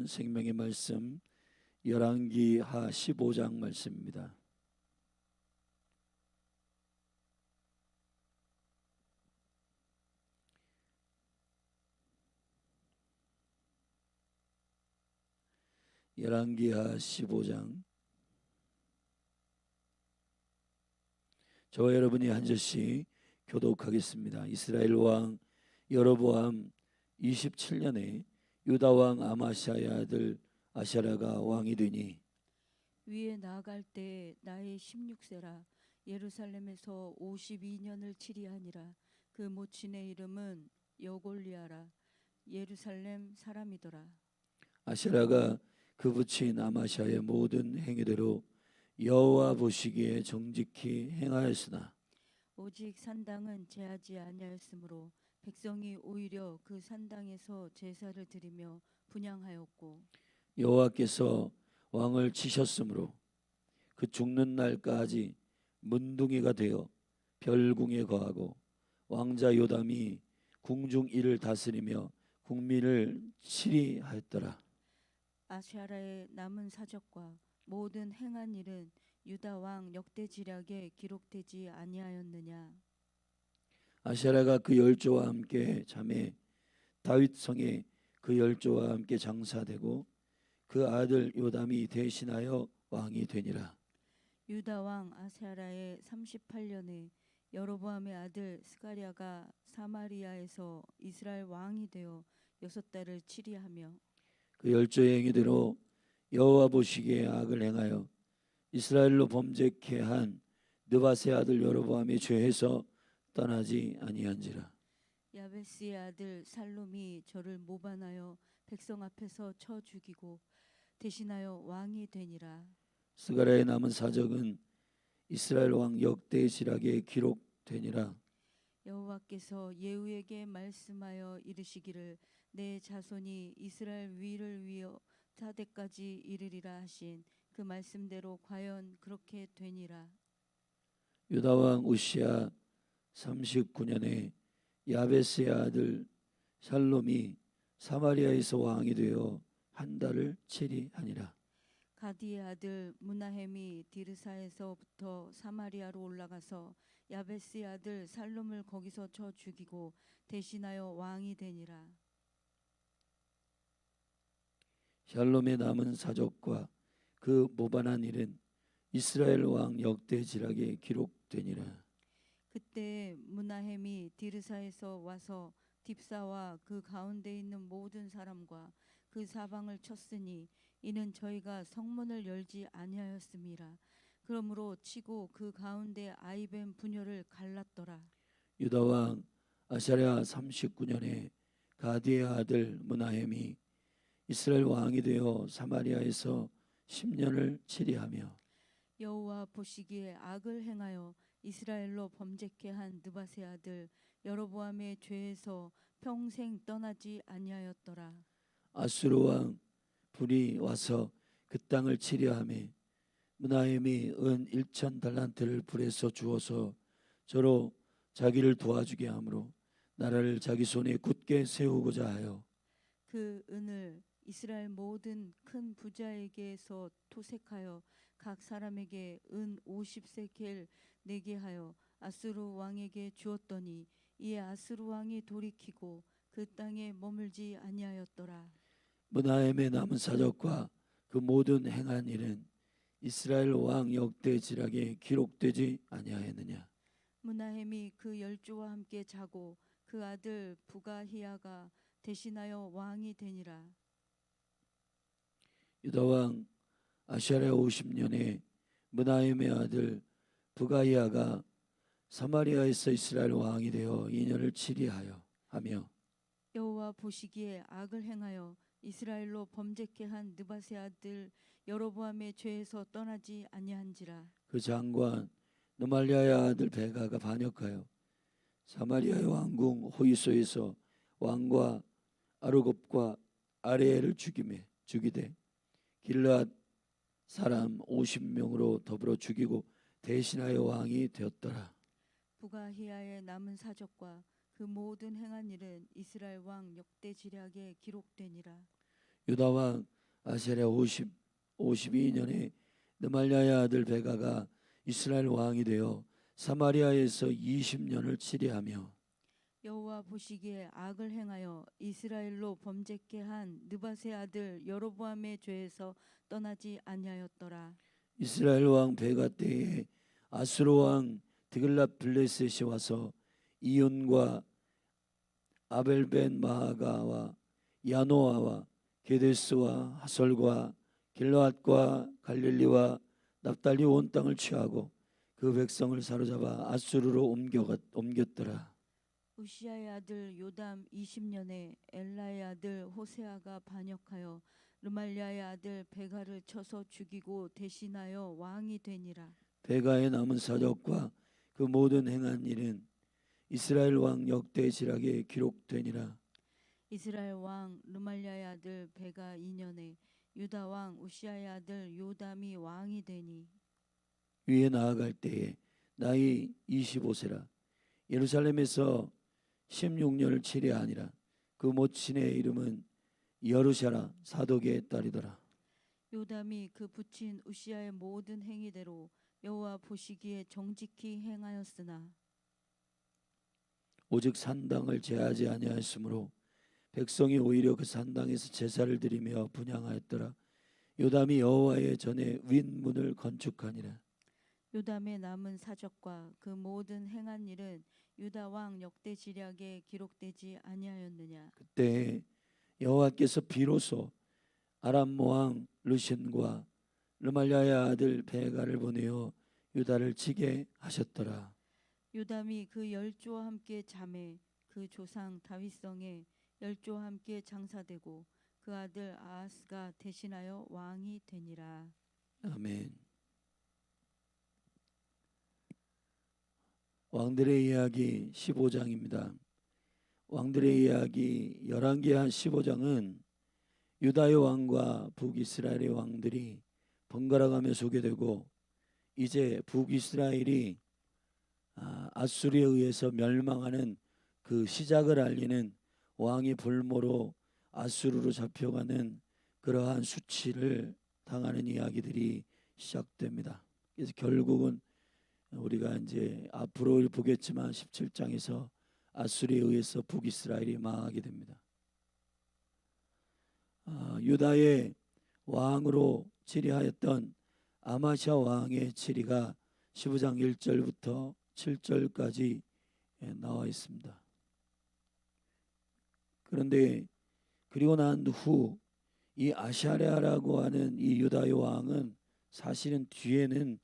생명의 말씀 열왕기하 15장 말씀입니다. 열왕기하 15장. 저와 여러분이 한 절씩 교독하겠습니다. 이스라엘 왕 여로보암 27년에 유다 왕 아마시아의 아들 아샤라가 왕이 되니 위에 나아갈 때 나이 16세라. 예루살렘에서 52년을 치리하니라. 그 모친의 이름은 여골리아라. 예루살렘 사람이더라. 아샤라가 그 부친 아마시아의 모든 행위대로 여호와 보시기에 정직히 행하였으나 오직 산당은 제하지 아니하였으므로 백성이 오히려 그 산당에서 제사를 드리며 분향하였고 여호와께서 왕을 치셨으므로 그 죽는 날까지 문둥이가 되어 별궁에 거하고 왕자 요담이 궁중 일을 다스리며 국민을 치리하였더라. 아샤라의 남은 사적과 모든 행한 일은 유다 왕 역대지략에 기록되지 아니하였느냐. 아샤라가 그 열조와 함께 잠에 다윗 성에 그 열조와 함께 장사되고 그 아들 요담이 대신하여 왕이 되니라. 유다 왕 아사랴의 38년에 여로보암의 아들 스가랴가 사마리아에서 이스라엘 왕이 되어 6달을 치리하며 그 열조의 행위대로 여호와 보시기에 악을 행하여 이스라엘로 범죄케 한 느바세 아들 여로보암이 죄에서 떠나지 아니한지라. 야베스의 아들 살롬이 저를 모반하여 백성 앞에서 쳐 죽이고 대신하여 왕이 되니라. 스가랴의 남은 사적은 이스라엘 왕 역대지략에 기록되니라. 여호와께서 예후에게 말씀하여 이르시기를 내 자손이 이스라엘 위를 위어 사대까지 이르리라 하신 그 말씀대로 과연 그렇게 되니라. 유다 왕 우시야 39년에 야베스의 아들 샬롬이 사마리아에서 왕이 되어 한 달을 치리하니라. 가디의 아들 무나헴이 디르사에서부터 사마리아로 올라가서 야베스의 아들 살롬을 거기서 쳐 죽이고 대신하여 왕이 되니라. 샬롬의 남은 사적과 그 모반한 일은 이스라엘 왕 역대지략에 기록되니라. 그때 무나헴이 디르사에서 와서 딥사와 그 가운데 있는 모든 사람과 그 사방을 쳤으니 이는 저희가 성문을 열지 아니하였음이라. 그러므로 치고 그 가운데 아이벤 부녀를 갈랐더라. 유다 왕 아샤랴 39년에 가디의 아들 무나헴이 이스라엘 왕이 되어 사마리아에서 10년을 치리하며 여호와 보시기에 악을 행하여 이스라엘로 범죄케 한 느바세 아들 여로보암의 죄에서 평생 떠나지 아니하였더라. 아수르 왕 불이 와서 그 땅을 치려하매 무나헴이 은 1천 달란트를 불에서 주어서 저로 자기를 도와주게 하므로 나라를 자기 손에 굳게 세우고자 하여 그 은을 이스라엘 모든 큰 부자에게서 토색하여 각 사람에게 은 50세겔 내게 하여 아수르 왕에게 주었더니 이에 아수르 왕이 돌이키고 그 땅에 머물지 아니하였더라. 무나헴의 남은 사적과 그 모든 행한 일은 이스라엘 왕 역대지략에 기록되지 아니하였느냐. 무나헴이 그 열조와 함께 자고 그 아들 부가히야가 대신하여 왕이 되니라. 유다 왕 아샤랴 50년에 무나헴의 아들 부가이아가 사마리아에서 이스라엘 왕이 되어 2년을 치리하여 하며 여호와 보시기에 악을 행하여 이스라엘로 범죄케 한 느바세 아들 여로보암의 죄에서 떠나지 아니한지라. 그 장관 느말리아의 아들 베가가 반역하여 사마리아의 왕궁 호이소에서 왕과 아르곱과 아레엘을 죽이되 길르앗 사람 50명으로 더불어 죽이고 대신하여 왕이 되었더라. 부가히야의 남은 사적과 그 모든 행한 일은 이스라엘 왕 역대지략에 기록되니라. 유다 왕 아세랴 52년에 느말랴의 아들 베가가 이스라엘 왕이 되어 사마리아에서 20년을 치리하며 여호와 보시기에 악을 행하여 이스라엘로 범죄케 한 느밧의 아들 여로보암의 죄에서 떠나지 아니하였더라. 이스라엘 왕 베가 때에 아수르 왕 드글랏블레셋이 와서 이온과 아벨벤 마하가와 야노아와 게데스와 하솔과 길르앗과 갈릴리와 납달리 온 땅을 취하고 그 백성을 사로잡아 아수르로 옮겼더라. 우시아의 아들 요담 20년에 엘라의 아들 호세아가 반역하여 르말랴의 아들 베가를 쳐서 죽이고 대신하여 왕이 되니라. 베가의 남은 사적과 그 모든 행한 일은 이스라엘 왕 역대지락에 기록되니라. 이스라엘 왕 르말랴의 아들 베가 2년에 유다 왕 우시아의 아들 요담이 왕이 되니 위에 나아갈 때에 나이 25세라. 예루살렘에서 16년을 치리하니라. 그 모친의 이름은 여루샤라 사독의 딸이더라. 요담이 그 부친 우시아의 모든 행위대로 여호와 보시기에 정직히 행하였으나 오직 산당을 제하지 아니하였으므로 백성이 오히려 그 산당에서 제사를 드리며 분향하였더라. 요담이 여호와의 전에 윗문을 건축하니라. 요담의 남은 사적과 그 모든 행한 일은 유다 왕 역대지략에 기록되지 아니하였느냐. 그때 여호와께서 비로소 아람 왕 르신과 르말랴의 아들 베가를 보내어 유다를 치게 하셨더라. 요담이 그 열조와 함께 잠에 그 조상 다윗성에 열조와 함께 장사되고 그 아들 아하스가 대신하여 왕이 되니라. 아멘. 왕들의 이야기 15장입니다. 왕들의 이야기 11개 한 15장은 유다의 왕과 북이스라엘의 왕들이 번갈아가며 소개되고 이제 북이스라엘이 아수르에 의해서 멸망하는 그 시작을 알리는 왕이 볼모로 아수르로 잡혀가는 그러한 수치를 당하는 이야기들이 시작됩니다. 그래서 결국은 우리가 이제 앞으로 보겠지만 17장에서 아수르에 의해서 북이스라엘이 망하게 됩니다. 유다의 왕으로 치리하였던 아마시아 왕의 치리가 15장 1절부터 7절까지 나와 있습니다. 그런데 그리고 난 후 이 아샤랴라고 하는 이 유다의 왕은 사실은 뒤에는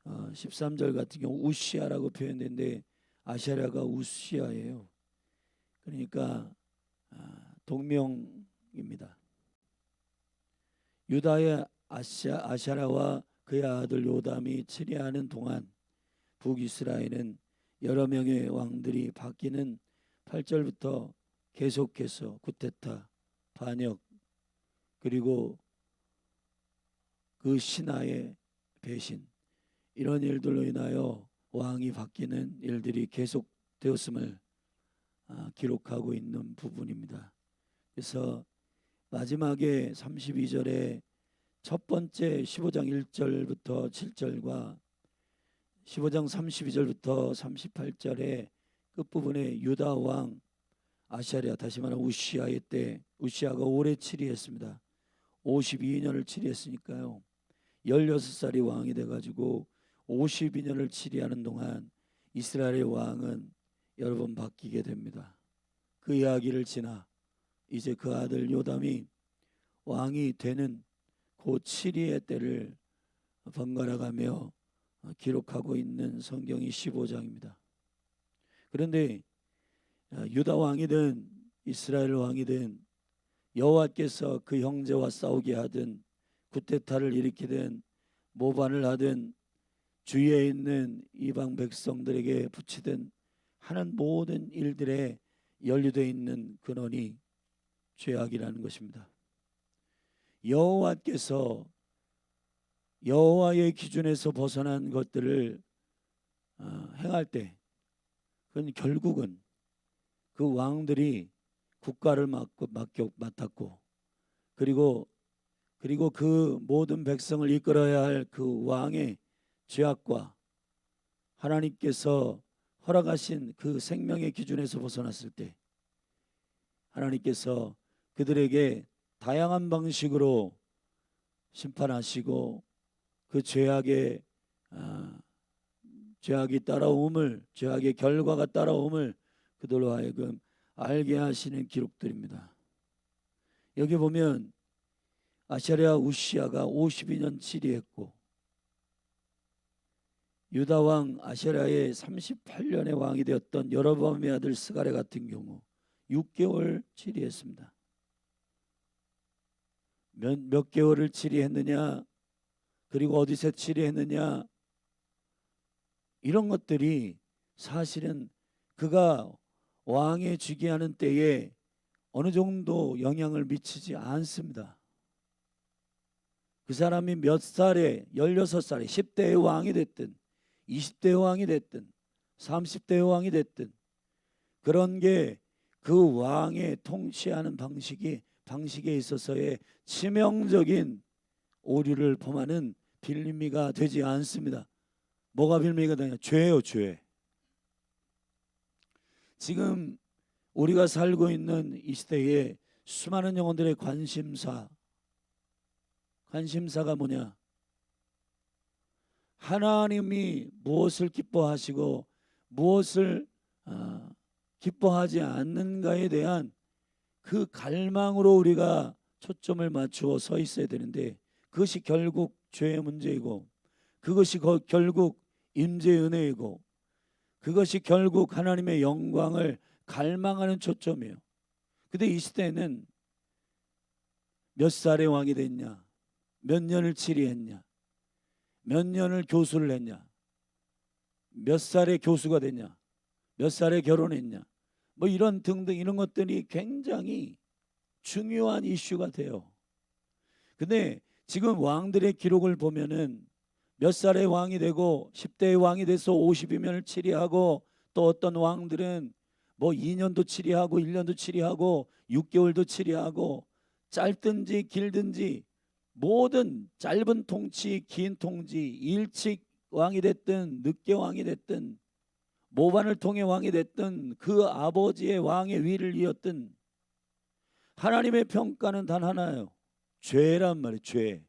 13절 같은 경우 우시아라고 표현되는데 아샤랴가 우시아예요. 그러니까 동명입니다. 유다의 아샤라와 그의 아들 요담이 치리하는 동안 북이스라엘은 여러 명의 왕들이 바뀌는 8절부터 계속해서 쿠데타, 반역, 그리고 그 신하의 배신, 이런 일들로 인하여 왕이 바뀌는 일들이 계속되었음을 기록하고 있는 부분입니다. 그래서 마지막에 32절에 첫 번째 15장 1절부터 7절과 15장 32절부터 38절의 끝부분에 유다 왕 아샤랴, 다시 말하면 우시아의 때, 우시아가 오래 치리했습니다. 52년을 치리했으니까요. 16살이 왕이 돼가지고 52년을 치리하는 동안 이스라엘의 왕은 여러 번 바뀌게 됩니다. 그 이야기를 지나 이제 그 아들 요담이 왕이 되는 그 치리의 때를 번갈아가며 기록하고 있는 성경이 15장입니다. 그런데 유다 왕이든 이스라엘 왕이든 여호와께서 그 형제와 싸우게 하든 쿠데타를 일으키든 모반을 하든 주위에 있는 이방 백성들에게 붙이든 하는 모든 일들에 연루되어 있는 근원이 죄악이라는 것입니다. 여호와께서 여호와의 기준에서 벗어난 것들을 행할 때 그건 결국은 그 왕들이 국가를 맡았고 그리고 그리고 그 모든 백성을 이끌어야 할 그 왕의 죄악과 하나님께서 허락하신 그 생명의 기준에서 벗어났을 때 하나님께서 그들에게 다양한 방식으로 심판하시고 그 죄악의 죄악이 따라옴을, 죄악의 결과가 따라옴을 그들로 하여금 알게 하시는 기록들입니다. 여기 보면 아사랴 우시아가 52년 치리했고 유다 왕 아사랴의 38년의 왕이 되었던 여로보암의 아들 스가랴 같은 경우 6개월 치리했습니다. 몇 개월을 치리했느냐, 그리고 어디서 치리했느냐, 이런 것들이 사실은 그가 왕에 즉위하는 때에 어느 정도 영향을 미치지 않습니다. 그 사람이 몇 살에, 16살에 10대의 왕이 됐든 20대의 왕이 됐든 30대의 왕이 됐든 그런 게 그 왕의 통치하는 방식에 있어서의 치명적인 오류를 범하는 빌미가 되지 않습니다. 뭐가 빌미가 되냐? 죄예요, 죄. 지금 우리가 살고 있는 이 시대에 수많은 영혼들의 관심사가 뭐냐? 하나님이 무엇을 기뻐하시고 무엇을 기뻐하지 않는가에 대한 그 갈망으로 우리가 초점을 맞추어 서 있어야 되는데, 그것이 결국 죄의 문제이고, 그것이 결국 임재의 은혜이고, 그것이 결국 하나님의 영광을 갈망하는 초점이에요. 근데 이 시대는 몇 살의 왕이 됐냐, 몇 년을 치리했냐, 몇 년을 교수를 했냐, 몇 살의 교수가 됐냐, 몇 살에 결혼했냐, 뭐 이런 등등 이런 것들이 굉장히 중요한 이슈가 돼요. 근데 지금 왕들의 기록을 보면은 몇 살의 왕이 되고 10대의 왕이 돼서 50이면을 치리하고, 또 어떤 왕들은 뭐 2년도 치리하고 1년도 치리하고 6개월도 치리하고, 짧든지 길든지 모든 짧은 통치, 긴 통치, 일찍 왕이 됐든 늦게 왕이 됐든 모반을 통해 왕이 됐든 그 아버지의 왕의 위를 이었든 하나님의 평가는 단 하나예요. 죄란 말이에요. 죄.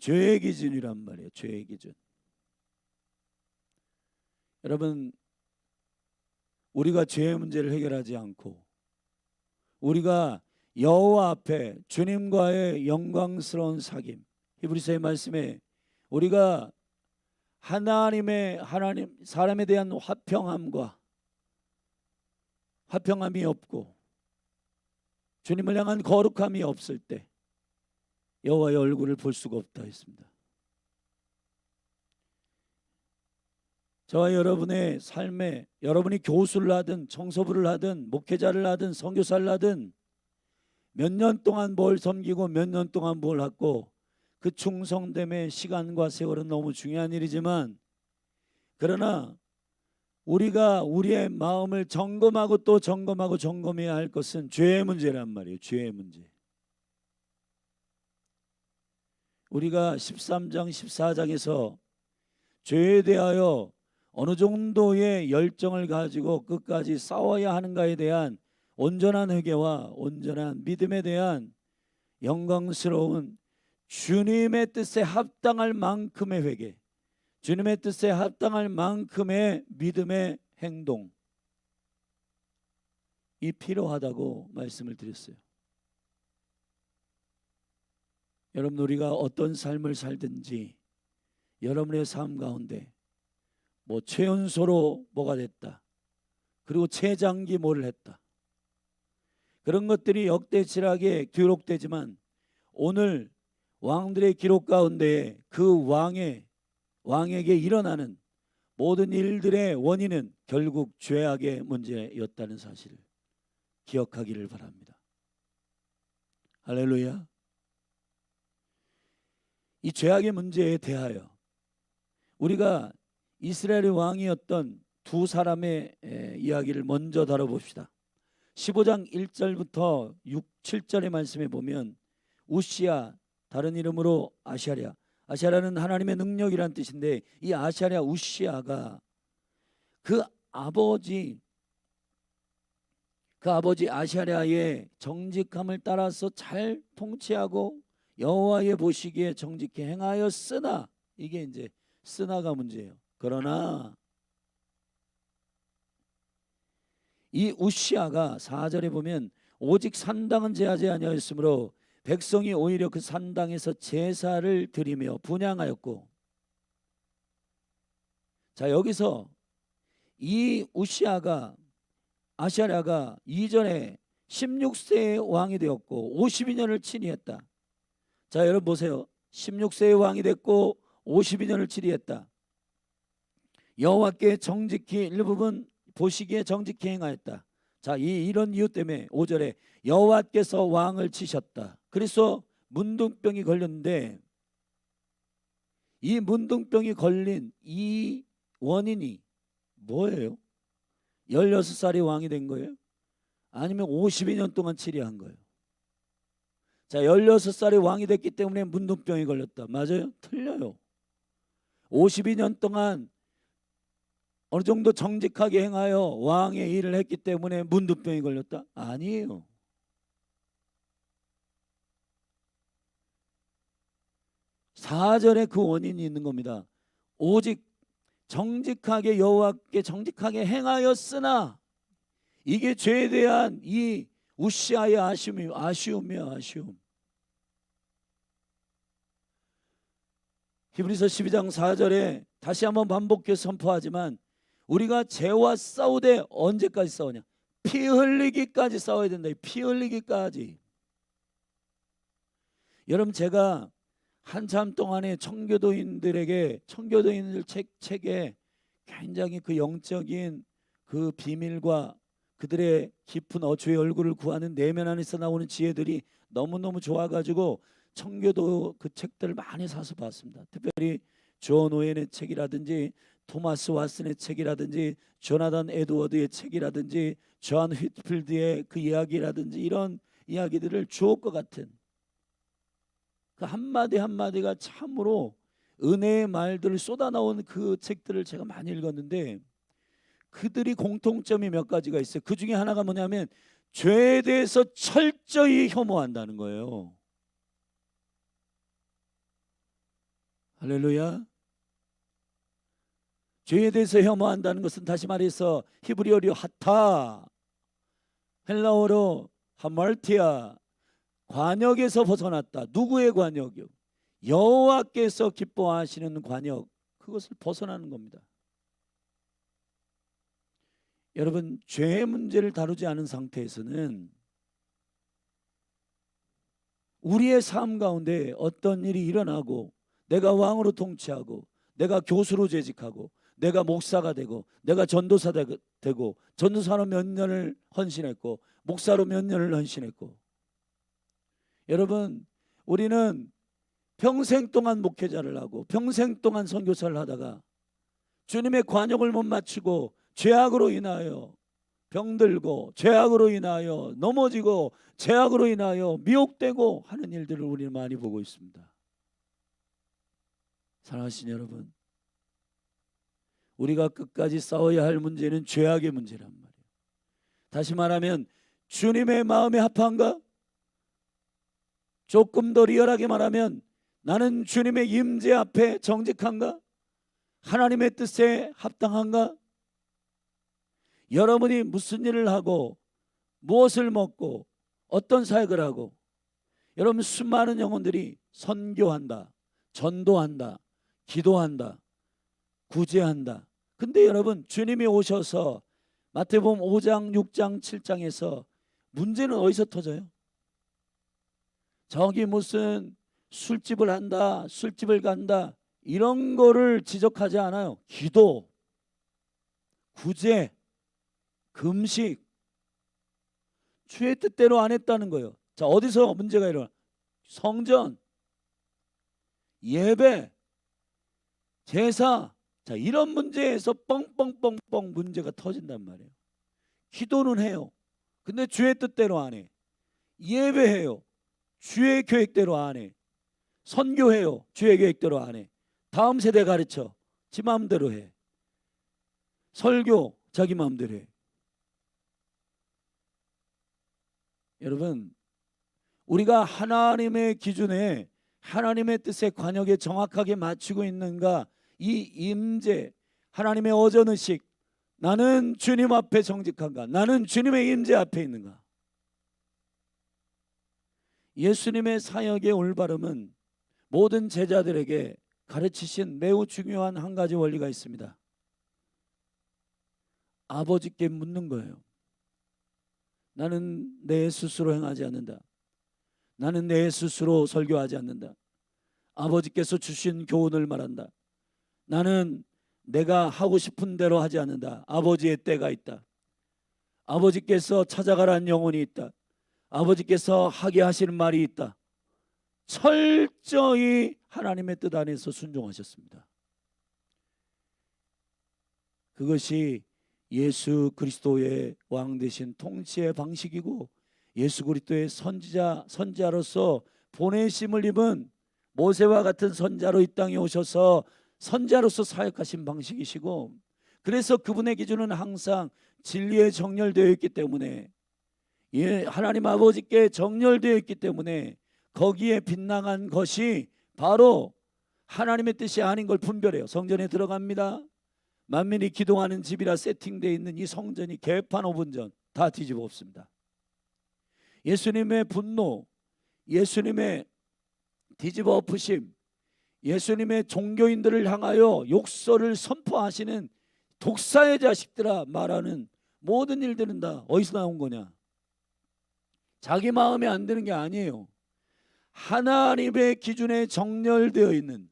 죄의 기준이란 말이에요. 죄의 기준. 여러분, 우리가 죄의 문제를 해결하지 않고 우리가 여호와 앞에 주님과의 영광스러운 사귐, 히브리서의 말씀에 우리가 하나님 사람에 대한 화평함이 없고 주님을 향한 거룩함이 없을 때 여호와의 얼굴을 볼 수가 없다 했습니다. 저와 여러분의 삶에, 여러분이 교수를 하든 청소부를 하든 목회자를 하든 선교사를 하든 몇 년 동안 뭘 섬기고 몇 년 동안 뭘 하고, 그 충성됨의 시간과 세월은 너무 중요한 일이지만, 그러나 우리가 우리의 마음을 점검하고 또 점검해야 할 것은 죄의 문제란 말이에요. 죄의 문제. 우리가 13장 14장에서 죄에 대하여 어느 정도의 열정을 가지고 끝까지 싸워야 하는가에 대한 온전한 회개와 온전한 믿음에 대한 영광스러운 주님의 뜻에 합당할 만큼의 회개, 주님의 뜻에 합당할 만큼의 믿음의 행동이 필요하다고 말씀을 드렸어요. 여러분, 우리가 어떤 삶을 살든지 여러분의 삶 가운데 뭐 최연소로 뭐가 됐다, 그리고 최장기 뭐를 했다, 그런 것들이 역대칠하게 기록되지만, 오늘 왕들의 기록 가운데 그 왕에게 일어나는 모든 일들의 원인은 결국 죄악의 문제였다는 사실을 기억하기를 바랍니다. 할렐루야. 이 죄악의 문제에 대하여 우리가 이스라엘의 왕이었던 두 사람의 이야기를 먼저 다뤄봅시다. 15장 1절부터 6, 7절의 말씀에 보면 우시아 다른 이름으로 아샤랴. 아샤랴는 하나님의 능력이란 뜻인데 이 아샤랴 우시아가 그 아버지 아샤랴의 정직함을 따라서 잘 통치하고 여호와의 보시기에 정직히 행하였으나, 이게 이제 쓰나가 문제예요. 그러나 이 우시아가 4절에 보면 오직 산당은 제하지 아니하였으므로 백성이 오히려 그 산당에서 제사를 드리며 분향하였고, 자 여기서 이 우시아가 아샤랴가 이전에 16세의 왕이 되었고 52년을 치리했다. 자 여러분 보세요. 16세의 왕이 됐고 52년을 치리했다. 여호와께 정직히 일부분 보시기에 정직히 행하였다. 자 이런 이유 때문에 5절에 여호와께서 왕을 치셨다. 그래서 문둥병이 걸렸는데 이 문둥병이 걸린 이 원인이 뭐예요? 16살이 왕이 된 거예요? 아니면 52년 동안 치리한 거예요? 자 16살이 왕이 됐기 때문에 문둥병이 걸렸다. 맞아요? 틀려요. 52년 동안 어느 정도 정직하게 행하여 왕의 일을 했기 때문에 문둥병이 걸렸다? 아니에요. 사절에 그 원인이 있는 겁니다. 오직 정직하게 여호와께 정직하게 행하였으나, 이게 죄에 대한 이 우시아의 아쉬움이야. 히브리서 12장 4절에 다시 한번 반복해서 선포하지만 우리가 죄와 싸우되 언제까지 싸우냐? 피 흘리기까지 싸워야 된다. 피 흘리기까지. 여러분 제가 한참 동안에 청교도인들 책에 굉장히 그 영적인 그 비밀과 그들의 깊은 주의 얼굴을 구하는 내면 안에서 나오는 지혜들이 너무너무 좋아가지고 청교도 그 책들을 많이 사서 봤습니다. 특별히 존 오웬의 책이라든지 토마스 왓슨의 책이라든지 조나단 에드워드의 책이라든지 존 휘트필드의 그 이야기라든지 이런 이야기들을 주옥과 같은 그 한마디 한마디가 참으로 은혜의 말들을 쏟아나온 그 책들을 제가 많이 읽었는데 그들이 공통점이 몇 가지가 있어요. 그 중에 하나가 뭐냐면 죄에 대해서 철저히 혐오한다는 거예요. 할렐루야. 죄에 대해서 혐오한다는 것은 다시 말해서 히브리어로 하타, 헬라어로 하말티아, 관역에서 벗어났다. 누구의 관역이요? 여호와께서 기뻐하시는 관역, 그것을 벗어나는 겁니다. 여러분 죄의 문제를 다루지 않은 상태에서는 우리의 삶 가운데 어떤 일이 일어나고 내가 왕으로 통치하고 내가 교수로 재직하고 내가 목사가 되고 내가 전도사 되고 전도사로 몇 년을 헌신했고 목사로 몇 년을 헌신했고, 여러분 우리는 평생 동안 목회자를 하고 평생 동안 선교사를 하다가 주님의 관역을 못 마치고 죄악으로 인하여 병들고 죄악으로 인하여 넘어지고 죄악으로 인하여 미혹되고 하는 일들을 우리는 많이 보고 있습니다. 사랑하시는 여러분, 우리가 끝까지 싸워야 할 문제는 죄악의 문제란 말이에요. 다시 말하면 주님의 마음에 합한가? 조금 더 리얼하게 말하면 나는 주님의 임재 앞에 정직한가? 하나님의 뜻에 합당한가? 여러분이 무슨 일을 하고 무엇을 먹고 어떤 사역을 하고, 여러분 수많은 영혼들이 선교한다, 전도한다, 기도한다, 구제한다. 근데 여러분 주님이 오셔서 마태복음 5장 6장 7장에서 문제는 어디서 터져요? 저기 무슨 술집을 한다, 술집을 간다, 이런 거를 지적하지 않아요. 기도, 구제, 금식, 주의 뜻대로 안 했다는 거예요. 자 어디서 문제가 일어나? 성전, 예배, 제사, 자 이런 문제에서 뻥뻥뻥뻥 문제가 터진단 말이에요. 기도는 해요. 근데 주의 뜻대로 안 해. 예배해요. 주의 계획대로 안 해. 선교해요. 주의 계획대로 안 해. 다음 세대 가르쳐. 지 마음대로 해. 설교 자기 마음대로 해. 여러분, 우리가 하나님의 기준에 하나님의 뜻의 관역에 정확하게 맞추고 있는가, 이 임재, 하나님의 어전의식, 나는 주님 앞에 정직한가, 나는 주님의 임재 앞에 있는가. 예수님의 사역의 올바름은 모든 제자들에게 가르치신 매우 중요한 한 가지 원리가 있습니다. 아버지께 묻는 거예요. 나는 내 스스로 행하지 않는다. 나는 내 스스로 설교하지 않는다. 아버지께서 주신 교훈을 말한다. 나는 내가 하고 싶은 대로 하지 않는다. 아버지의 때가 있다. 아버지께서 찾아가라는 영혼이 있다. 아버지께서 하게 하시는 말이 있다. 철저히 하나님의 뜻 안에서 순종하셨습니다. 그것이 예수 그리스도의 왕 되신 통치의 방식이고, 예수 그리스도의 선지자로서 보내심을 입은 모세와 같은 선자로 이 땅에 오셔서 선자로서 사역하신 방식이시고, 그래서 그분의 기준은 항상 진리에 정렬되어 있기 때문에, 하나님 아버지께 정렬되어 있기 때문에 거기에 빗나간 것이 바로 하나님의 뜻이 아닌 걸 분별해요. 성전에 들어갑니다. 만민이 기도하는 집이라 세팅되어 있는 이 성전이 개판 5분 전 다 뒤집어 엎습니다. 예수님의 분노, 예수님의 뒤집어 엎으심, 예수님의 종교인들을 향하여 욕설을 선포하시는 독사의 자식들아 말하는 모든 일들은 다 어디서 나온 거냐? 자기 마음에 안 드는 게 아니에요. 하나님의 기준에 정렬되어 있는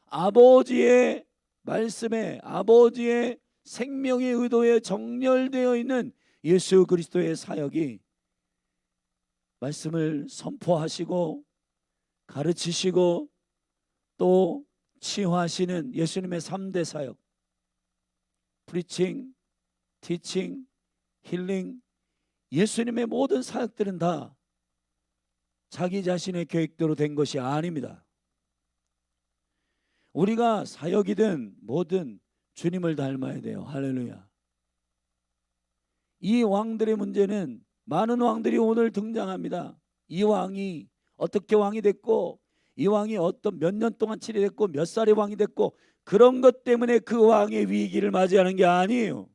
아버지의 말씀에, 아버지의 생명의 의도에 정렬되어 있는 예수 그리스도의 사역이 말씀을 선포하시고 가르치시고 또 치유하시는 예수님의 3대 사역, 프리칭, 티칭, 힐링, 예수님의 모든 사역들은 다 자기 자신의 계획대로 된 것이 아닙니다. 우리가 사역이든 뭐든 주님을 닮아야 돼요. 할렐루야. 이 왕들의 문제는, 많은 왕들이 오늘 등장합니다. 이 왕이 어떻게 왕이 됐고, 이 왕이 어떤 몇 년 동안 치리됐고 몇 살의 왕이 됐고, 그런 것 때문에 그 왕의 위기를 맞이하는 게 아니에요.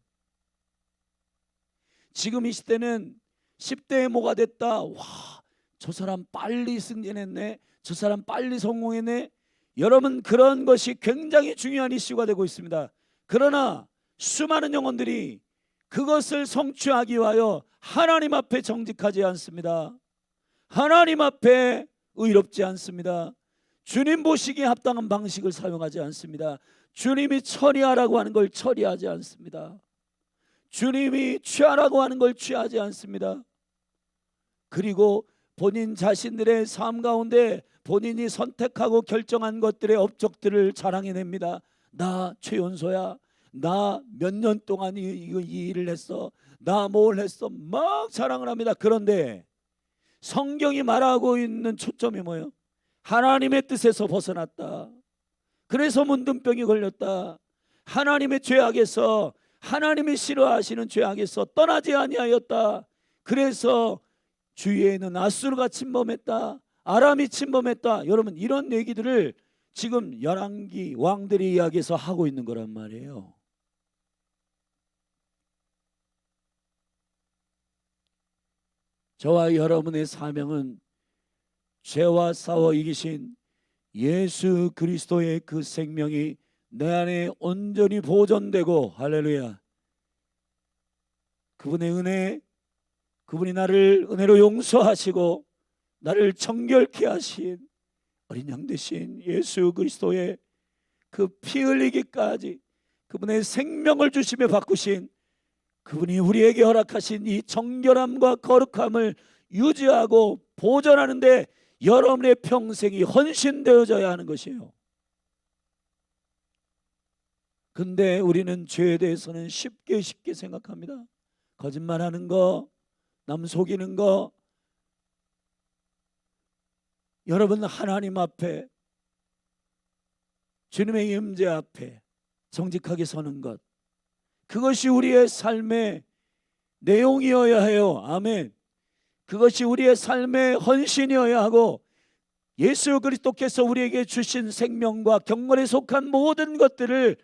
지금 이 시대는 10대에 뭐가 됐다, 와, 저 사람 빨리 승진했네, 저 사람 빨리 성공했네. 여러분, 그런 것이 굉장히 중요한 이슈가 되고 있습니다. 그러나 수많은 영혼들이 그것을 성취하기 위하여 하나님 앞에 정직하지 않습니다. 하나님 앞에 의롭지 않습니다. 주님 보시기에 합당한 방식을 사용하지 않습니다. 주님이 처리하라고 하는 걸 처리하지 않습니다. 주님이 취하라고 하는 걸 취하지 않습니다. 그리고 본인 자신들의 삶 가운데 본인이 선택하고 결정한 것들의 업적들을 자랑해냅니다. 나 최연소야, 나 몇 년 동안 이 일을 했어, 나 뭘 했어, 막 자랑을 합니다. 그런데 성경이 말하고 있는 초점이 뭐예요? 하나님의 뜻에서 벗어났다. 그래서 문둥병이 걸렸다. 하나님의 죄악에서, 하나님이 싫어하시는 죄악에서 떠나지 아니하였다. 그래서 주위에는 아수르가 침범했다, 아람이 침범했다. 여러분, 이런 얘기들을 지금 열왕기 왕들의 이야기에서 하고 있는 거란 말이에요. 저와 여러분의 사명은 죄와 싸워 이기신 예수 그리스도의 그 생명이 내 안에 온전히 보존되고, 할렐루야, 그분의 은혜, 그분이 나를 은혜로 용서하시고 나를 정결케 하신 어린 양 되신 예수 그리스도의 그 피 흘리기까지 그분의 생명을 주시며 바꾸신 그분이 우리에게 허락하신 이 정결함과 거룩함을 유지하고 보존하는데 여러분의 평생이 헌신되어져야 하는 것이에요. 근데 우리는 죄에 대해서는 쉽게 생각합니다. 거짓말하는 거, 남 속이는 거, 여러분, 하나님 앞에, 주님의 임재 앞에 정직하게 서는 것, 그것이 우리의 삶의 내용이어야 해요. 아멘. 그것이 우리의 삶의 헌신이어야 하고, 예수 그리스도께서 우리에게 주신 생명과 경건에 속한 모든 것들을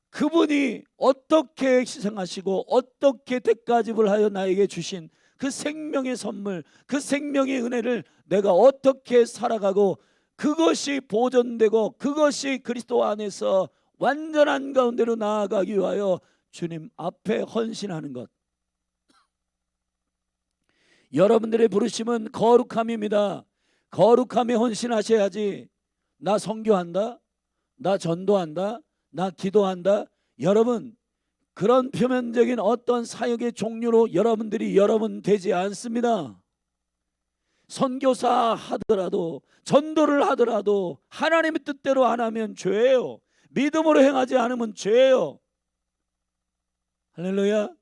그분이 어떻게 희생하시고 어떻게 대가집을 하여 나에게 주신 그 생명의 선물, 그 생명의 은혜를 내가 어떻게 살아가고, 그것이 보존되고 그것이 그리스도 안에서 완전한 가운데로 나아가기 위하여 주님 앞에 헌신하는 것. 여러분들의 부르심은 거룩함입니다. 거룩함에 헌신하셔야지. 나 선교한다, 나 전도한다, 나 기도한다, 여러분, 그런 표면적인 어떤 사역의 종류로 여러분들이 여러분 되지 않습니다. 선교사 하더라도, 전도를 하더라도 하나님의 뜻대로 안 하면 죄예요. 믿음으로 행하지 않으면 죄예요. 할렐루야.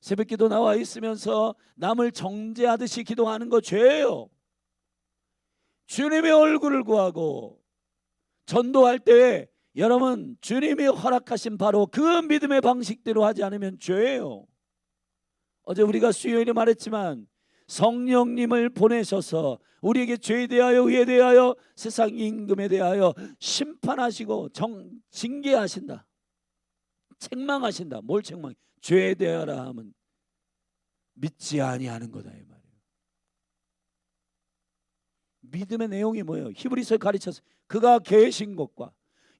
새벽기도 나와 있으면서 남을 정죄하듯이 기도하는 거 죄예요. 주님의 얼굴을 구하고 전도할 때 여러분, 주님이 허락하신 바로 그 믿음의 방식대로 하지 않으면 죄예요. 어제 우리가 수요일에 말했지만, 성령님을 보내셔서 우리에게 죄에 대하여, 의에 대하여, 세상 임금에 대하여 심판하시고 징계하신다, 책망하신다. 뭘 책망해? 죄에 대하라 하면 믿지 아니하는 거다, 이 말이에요. 믿음의 내용이 뭐예요? 히브리서에 가르쳐서 그가 계신 것과,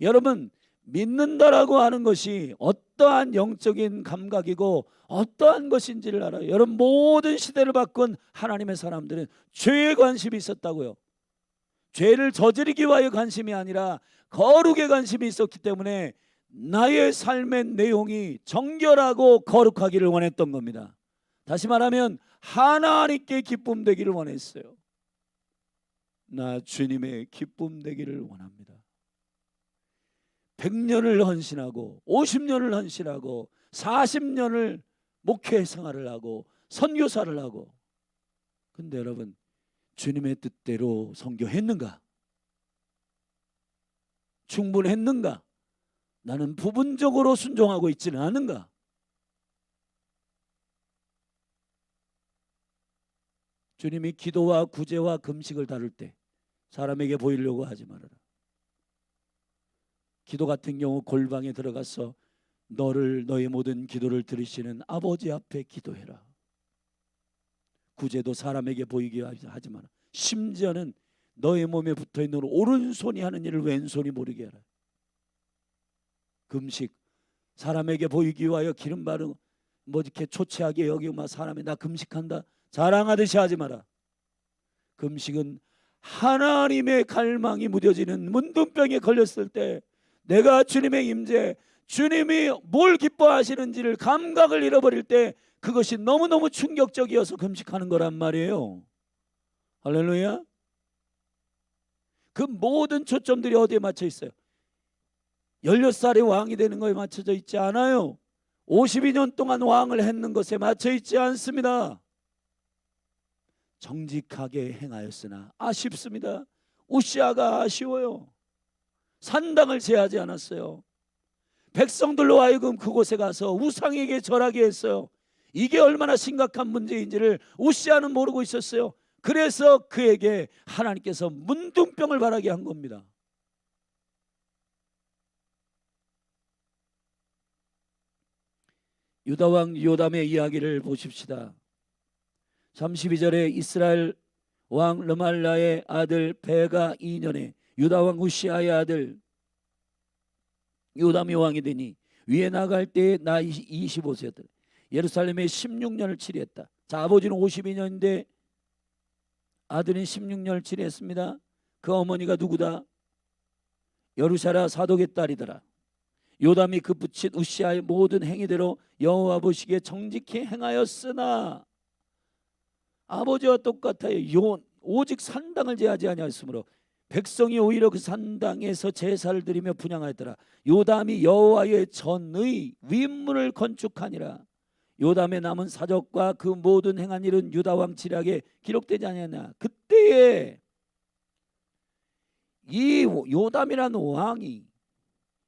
여러분, 믿는다라고 하는 것이 어떠한 영적인 감각이고 어떠한 것인지를 알아요. 여러분, 모든 시대를 바꾼 하나님의 사람들은 죄에 관심이 있었다고요. 죄를 저지르기 위하여 관심이 아니라 거룩에 관심이 있었기 때문에 나의 삶의 내용이 정결하고 거룩하기를 원했던 겁니다. 다시 말하면 하나님께 기쁨 되기를 원했어요. 나 주님의 기쁨 되기를 원합니다. 100년을 헌신하고 50년을 헌신하고 40년을 목회 생활을 하고 선교사를 하고, 근데 여러분, 주님의 뜻대로 선교했는가? 충분했는가? 나는 부분적으로 순종하고 있지는 않은가? 주님이 기도와 구제와 금식을 다룰 때 사람에게 보이려고 하지 말아라. 기도 같은 경우 골방에 들어가서 너의 모든 기도를 들으시는 아버지 앞에 기도해라. 구제도 사람에게 보이게 하지 마라. 심지어는 너의 몸에 붙어있는 오른손이 하는 일을 왼손이 모르게 하라. 금식, 사람에게 보이기 위하여 기름 바르고 뭐 이렇게 초췌하게 여기고 막 사람이 나 금식한다 자랑하듯이 하지 마라. 금식은 하나님의 갈망이 무뎌지는 문둥병에 걸렸을 때 내가 주님의 임재, 주님이 뭘 기뻐하시는지를 감각을 잃어버릴 때 그것이 너무너무 충격적이어서 금식하는 거란 말이에요. 할렐루야. 그 모든 초점들이 어디에 맞춰 있어요? 16살의 왕이 되는 거에 맞춰져 있지 않아요. 52년 동안 왕을 했는 것에 맞춰 있지 않습니다. 정직하게 행하였으나 아쉽습니다. 우시아가 아쉬워요. 산당을 제하지 않았어요. 백성들로 하여금 그곳에 가서 우상에게 절하게 했어요. 이게 얼마나 심각한 문제인지를 우시아는 모르고 있었어요. 그래서 그에게 하나님께서 문둥병을 바라게 한 겁니다. 유다왕 요담의 이야기를 보십시다. 32절에 이스라엘 왕 르말라의 아들 베가 2년에 유다왕 우시아의 아들 요담이 왕이 되니 위에 나갈 때에 나이 25세였다. 예루살렘에 16년을 치리했다. 자, 아버지는 52년인데 아들은 16년을 치리했습니다. 그 어머니가 누구다? 여루샤라 사독의 딸이더라. 요담이 그 붙인 우시아의 모든 행위대로 여호와 보시기에 정직히 행하였으나 아버지와 똑같아요. 오직 산당을 제하지 아니하였으므로 백성이 오히려 그 산당에서 제사를 드리며 분향하였더라. 요담이 여호와의 전의 윗문을 건축하니라. 요담의 남은 사적과 그 모든 행한 일은 유다 왕 지략에 기록되지 아니하냐. 그때에 이 요담이라는 왕이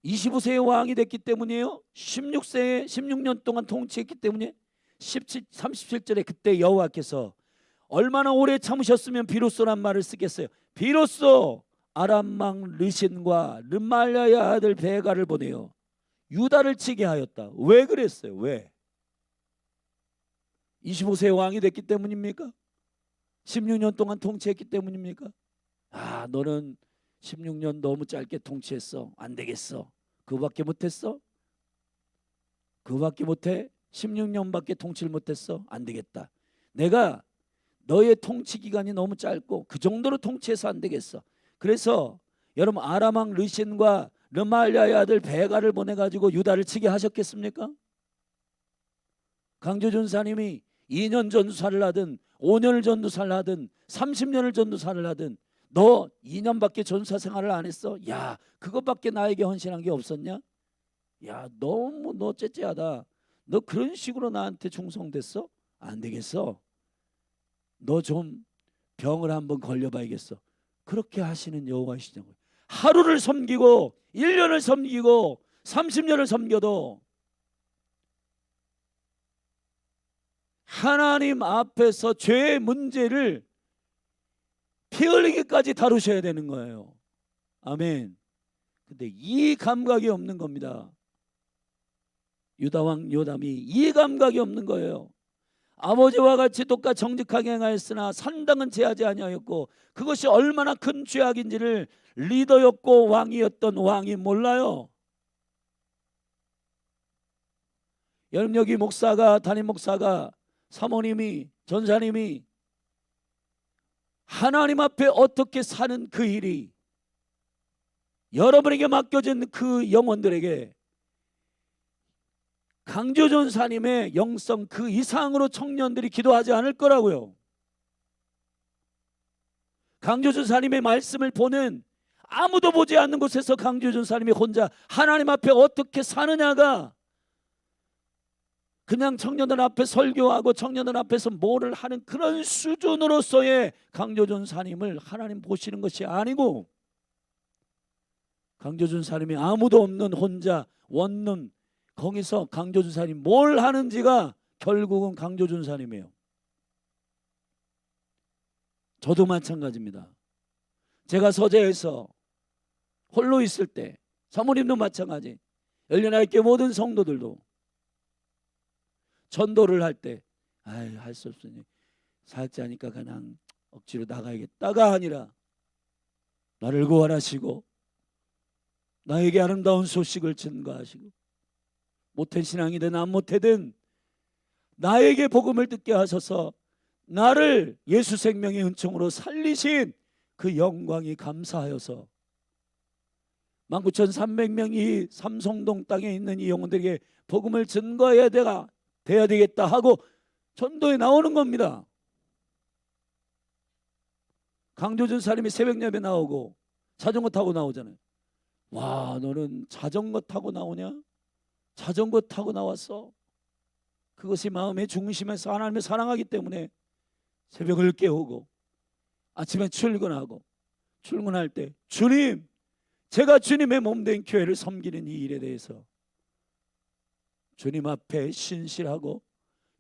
25세의 왕이 됐기 때문이에요. 16년 동안 통치했기 때문에 37절에 그때 여호와께서 얼마나 오래 참으셨으면 비로소란 말을 쓰겠어요. 비로소 아람 왕 르신과 르말랴의 아들 베가를 보내어 유다를 치게 하였다. 왜 그랬어요? 왜? 25세의 왕이 됐기 때문입니까? 16년 동안 통치했기 때문입니까? 아, 너는 16년 너무 짧게 통치했어. 안 되겠어. 그거밖에 못했어? 그거밖에 못해? 16년밖에 통치를 못했어? 안 되겠다. 내가 너의 통치 기간이 너무 짧고 그 정도로 통치해서 안 되겠어. 그래서 여러분 아람 왕 르신과 르말랴의 아들 베가를 보내가지고 유다를 치게 하셨겠습니까? 강조준사님이 2년 전도사를 하든 5년을 전도사를 하든 30년을 전도사를 하든 너 2년밖에 전사 생활을 안 했어? 야, 그것밖에 나에게 헌신한 게 없었냐? 야, 너무 너 째째하다. 너 그런 식으로 나한테 충성됐어? 안 되겠어. 너 좀 병을 한번 걸려봐야겠어. 그렇게 하시는 여호와이시죠. 하루를 섬기고 1년을 섬기고 30년을 섬겨도 하나님 앞에서 죄의 문제를 피 흘리기까지 다루셔야 되는 거예요. 아멘. 근데 이 감각이 없는 겁니다. 유다왕 요담이 이 감각이 없는 거예요. 아버지와 같이 똑같이 정직하게 행하였으나 산당은 제하지 아니하였고 그것이 얼마나 큰 죄악인지를 리더였고 왕이었던 왕이 몰라요. 여러분 여기 목사가 담임 목사가 사모님이 전사님이 하나님 앞에 어떻게 사는 그 일이 여러분에게 맡겨진 그 영혼들에게 강조전사님의 영성 그 이상으로 청년들이 기도하지 않을 거라고요. 강조전사님의 말씀을 보는 아무도 보지 않는 곳에서 강조전사님이 혼자 하나님 앞에 어떻게 사느냐가 그냥 청년들 앞에 설교하고 청년들 앞에서 뭐를 하는 그런 수준으로서의 강조전사님을 하나님 보시는 것이 아니고 강조전사님이 아무도 없는 혼자 원룸 거기서 강조전사님 뭘 하는지가 결국은 강조전사님이에요. 저도 마찬가지입니다. 제가 서재에서 홀로 있을 때 사모님도 마찬가지 열려나있게 모든 성도들도 전도를 할 때 할 수 없으니 사역자니까 그냥 억지로 나가야겠다가 아니라 나를 구원하시고 나에게 아름다운 소식을 전가하시고 못된 신앙이든 안 못되든 나에게 복음을 듣게 하셔서 나를 예수 생명의 은총으로 살리신 그 영광이 감사하여서 19,300명이 삼성동 땅에 있는 이 영혼들에게 복음을 전가해야 돼야 되겠다 하고 전도에 나오는 겁니다. 강조준 사람이 새벽 예배 나오고 자전거 타고 나오잖아요. 와, 너는 자전거 타고 나오냐? 자전거 타고 나왔어. 그것이 마음의 중심에서 하나님을 사랑하기 때문에 새벽을 깨우고 아침에 출근하고 출근할 때 주님, 제가 주님의 몸된 교회를 섬기는 이 일에 대해서 주님 앞에 신실하고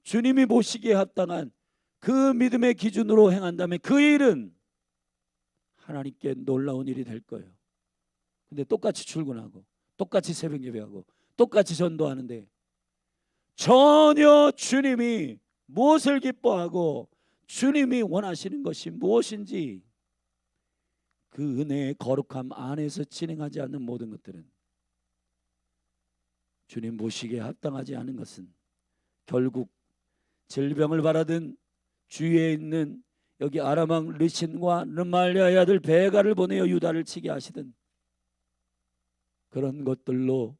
주님이 보시기에 합당한 그 믿음의 기준으로 행한다면 그 일은 하나님께 놀라운 일이 될 거예요. 근데 똑같이 출근하고 똑같이 새벽 예배하고 똑같이 전도하는데 전혀 주님이 무엇을 기뻐하고 주님이 원하시는 것이 무엇인지 그 은혜의 거룩함 안에서 진행하지 않는 모든 것들은 주님 보시기에 합당하지 않은 것은 결국 질병을 바라든 주위에 있는 여기 아람 왕 르신과 르말랴의 아들 베가를 보내어 유다를 치게 하시든 그런 것들로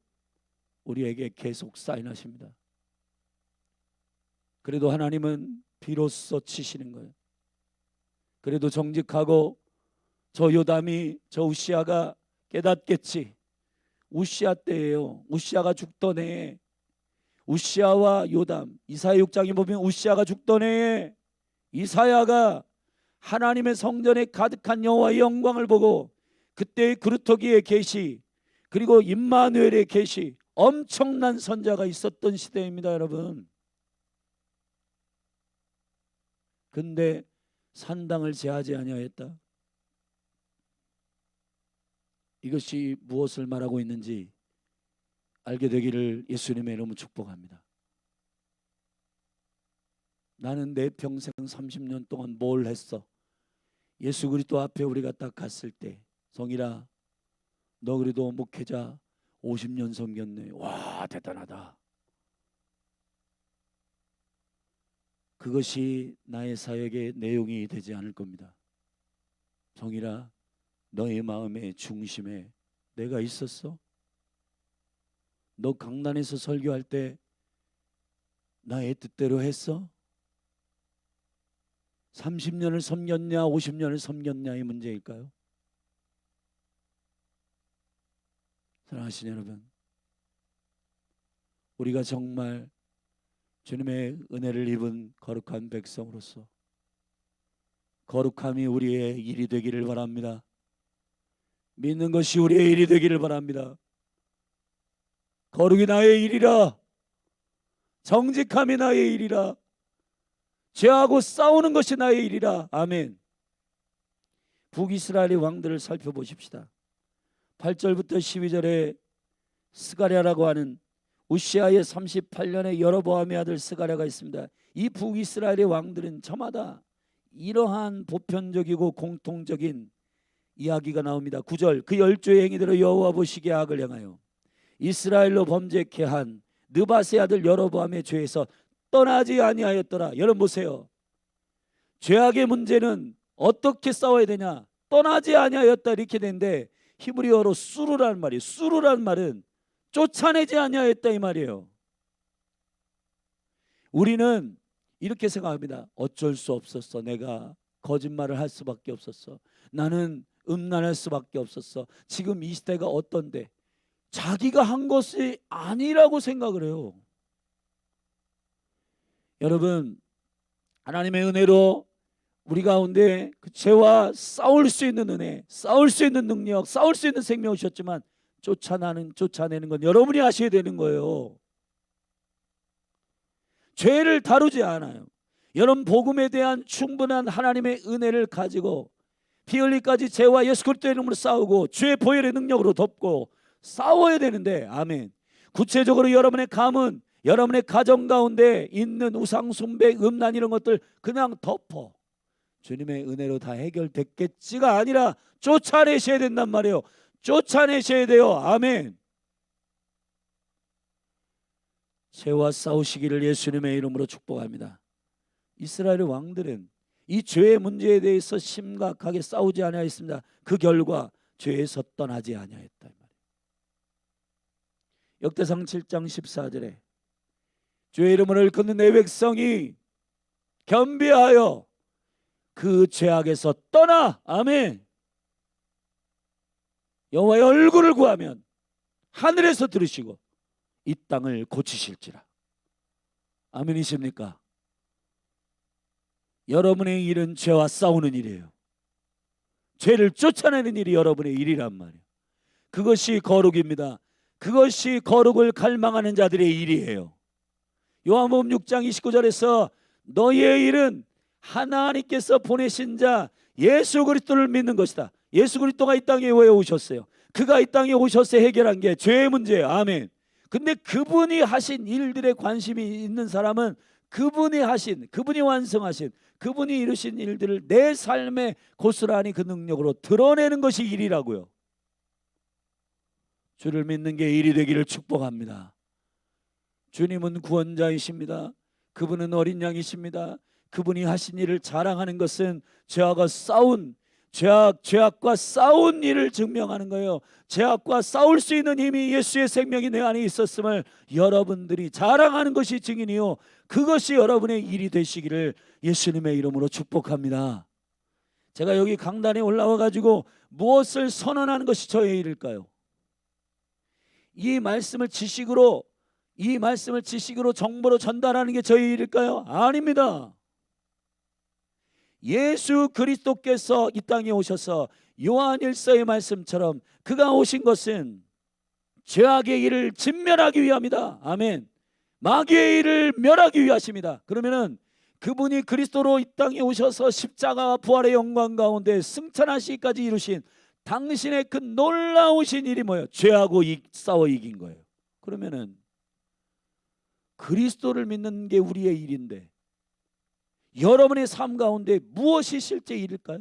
우리에게 계속 사인하십니다. 그래도 하나님은 비로소 치시는 거예요. 그래도 정직하고 저 요담이 저 우시아가 깨닫겠지. 우시아 때예요. 우시아가 죽던 해에 우시아와 요담, 이사야 6장에 보면 우시아가 죽던 해에 이사야가 하나님의 성전에 가득한 여호와의 영광을 보고 그때의 그루터기의 계시, 그리고 임마누엘의 계시, 엄청난 선자가 있었던 시대입니다, 여러분. 근데 산당을 제하지 아니하였다. 이것이 무엇을 말하고 있는지 알게 되기를 예수님의 이름으로 축복합니다. 나는 내 평생 30년 동안 뭘 했어? 예수 그리스도 앞에 우리가 딱 갔을 때, 성일아, 너 그래도 목회자 50년 섬겼네. 와, 대단하다. 그것이 나의 사역의 내용이 되지 않을 겁니다. 성일아, 너의 마음의 중심에 내가 있었어? 너 강단에서 설교할 때 나의 뜻대로 했어? 30년을 섬겼냐 50년을 섬겼냐의 문제일까요? 사랑하시는 여러분, 우리가 정말 주님의 은혜를 입은 거룩한 백성으로서 거룩함이 우리의 일이 되기를 바랍니다. 믿는 것이 우리의 일이 되기를 바랍니다. 거룩이 나의 일이라, 정직함이 나의 일이라, 죄하고 싸우는 것이 나의 일이라. 아멘. 북이스라엘의 왕들을 살펴보십시다. 8절부터 12절에 스가랴라고 하는 우시아의 38년의 여로보암의 아들 스가랴가 있습니다. 이 북이스라엘의 왕들은 저마다 이러한 보편적이고 공통적인 이야기가 나옵니다. 9절, 그 열조의 행위대로 여호와 보시기에 악을 행하여 이스라엘로 범죄케 한 느밧의 아들 여로보암의 죄에서 떠나지 아니하였더라. 여러분 보세요. 죄악의 문제는 어떻게 싸워야 되냐? 떠나지 아니하였다 이렇게 되는데 히브리어로 수르라는 말이에요. 수르라는 말은 쫓아내지 아니하였다 이 말이에요. 우리는 이렇게 생각합니다. 어쩔 수 없었어. 내가 거짓말을 할 수밖에 없었어. 나는 음란할 수밖에 없었어. 지금 이 시대가 어떤데? 자기가 한 것이 아니라고 생각을 해요. 여러분, 하나님의 은혜로 우리 가운데 그 죄와 싸울 수 있는 은혜, 싸울 수 있는 능력, 싸울 수 있는 생명을 주셨지만 쫓아내는 건 여러분이 하셔야 되는 거예요. 죄를 다루지 않아요. 여러분, 복음에 대한 충분한 하나님의 은혜를 가지고 피 흘리까지 죄와 예수 그리스도의 이름으로 싸우고 죄 보혈의 능력으로 덮고 싸워야 되는데, 아멘. 구체적으로 여러분의 감은 여러분의 가정 가운데 있는 우상 숭배, 음란 이런 것들 그냥 덮어. 주님의 은혜로 다 해결됐겠지가 아니라 쫓아내셔야 된단 말이에요. 쫓아내셔야 돼요. 아멘. 죄와 싸우시기를 예수님의 이름으로 축복합니다. 이스라엘의 왕들은 이 죄의 문제에 대해서 심각하게 싸우지 아니하였습니다. 그 결과 죄에서 떠나지 아니하였다. 역대상 7장 14절에 주의 이름을 일컫는 내 백성이 겸비하여 그 죄악에서 떠나. 아멘. 여호와의 얼굴을 구하면 하늘에서 들으시고 이 땅을 고치실지라. 아멘이십니까? 여러분의 일은 죄와 싸우는 일이에요. 죄를 쫓아내는 일이 여러분의 일이란 말이에요. 그것이 거룩입니다. 그것이 거룩을 갈망하는 자들의 일이에요. 요한복음 6장 29절에서 너희의 일은 하나님께서 보내신 자 예수 그리스도를 믿는 것이다. 예수 그리스도가 이 땅에 왜 오셨어요? 그가 이 땅에 오셔서 해결한 게 죄의 문제예요. 아멘. 근데 그분이 하신 일들에 관심이 있는 사람은 그분이 하신, 그분이 완성하신, 그분이 이루신 일들을 내 삶에 고스란히 그 능력으로 드러내는 것이 일이라고요. 주를 믿는 게 일이 되기를 축복합니다. 주님은 구원자이십니다. 그분은 어린 양이십니다. 그분이 하신 일을 자랑하는 것은 죄악과 싸운 일을 증명하는 거예요. 죄악과 싸울 수 있는 힘이 예수의 생명이 내 안에 있었음을 여러분들이 자랑하는 것이 증인이요, 그것이 여러분의 일이 되시기를 예수님의 이름으로 축복합니다. 제가 여기 강단에 올라와 가지고 무엇을 선언하는 것이 저의 일일까요? 이 말씀을 지식으로 이 말씀을 지식으로 정보로 전달하는 게 저희 일일까요? 아닙니다. 예수 그리스도께서 이 땅에 오셔서 요한일서의 말씀처럼 그가 오신 것은 죄악의 일을 진멸하기 위함이다. 아멘. 마귀의 일을 멸하기 위하십니다. 그러면은 그분이 그리스도로 이 땅에 오셔서 십자가와 부활의 영광 가운데 승천하시기까지 이루신 당신의 그 놀라우신 일이 뭐예요? 죄하고 싸워 이긴 거예요. 그러면은 그리스도를 믿는 게 우리의 일인데 여러분의 삶 가운데 무엇이 실제 일일까요?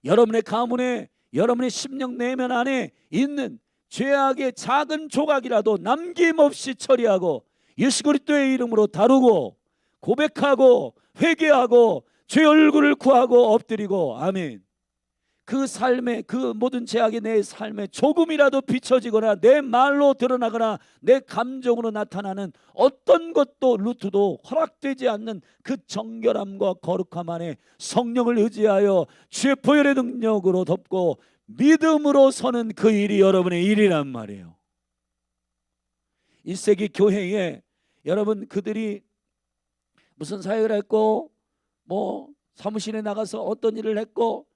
여러분의 가문에, 여러분의 심령 내면 안에 있는 죄악의 작은 조각이라도 남김없이 처리하고 예수 그리스도의 이름으로 다루고 고백하고 회개하고 죄 얼굴을 구하고 엎드리고, 아멘. 그 삶에, 그 모든 죄악이 내 삶에 조금이라도 비춰지거나 내 말로 드러나거나 내 감정으로 나타나는 어떤 것도 루트도 허락되지 않는 그 정결함과 거룩함 안에 성령을 의지하여 주의 보혈의 능력으로 덮고 믿음으로 서는 그 일이 여러분의 일이란 말이에요. 1세기 교회에 여러분 그들이 무슨 사역을 했고 뭐 사무실에 나가서 어떤 일을 했고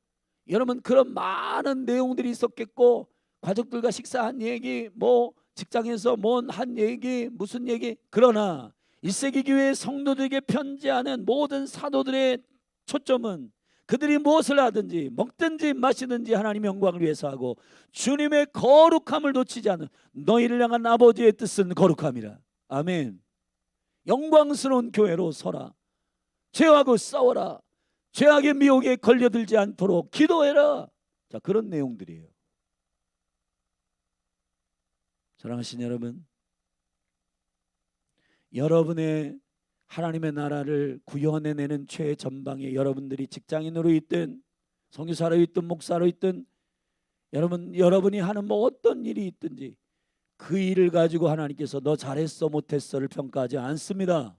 여러분 그런 많은 내용들이 있었겠고 가족들과 식사한 얘기 뭐 직장에서 뭔 한 얘기 무슨 얘기, 그러나 1세기 교회 성도들에게 편지하는 모든 사도들의 초점은 그들이 무엇을 하든지 먹든지 마시든지 하나님의 영광을 위해서 하고 주님의 거룩함을 놓치지 않는 너희를 향한 아버지의 뜻은 거룩함이라. 아멘. 영광스러운 교회로 서라. 죄하고 싸워라. 죄악의 미혹에 걸려들지 않도록 기도해라. 자, 그런 내용들이에요. 사랑하신 여러분, 여러분의 하나님의 나라를 구현해내는 최 전방에 여러분들이 직장인으로 있든 선교사로 있든 목사로 있든 여러분이 하는 뭐 어떤 일이 있든지 그 일을 가지고 하나님께서 너 잘했어 못했어를 평가하지 않습니다.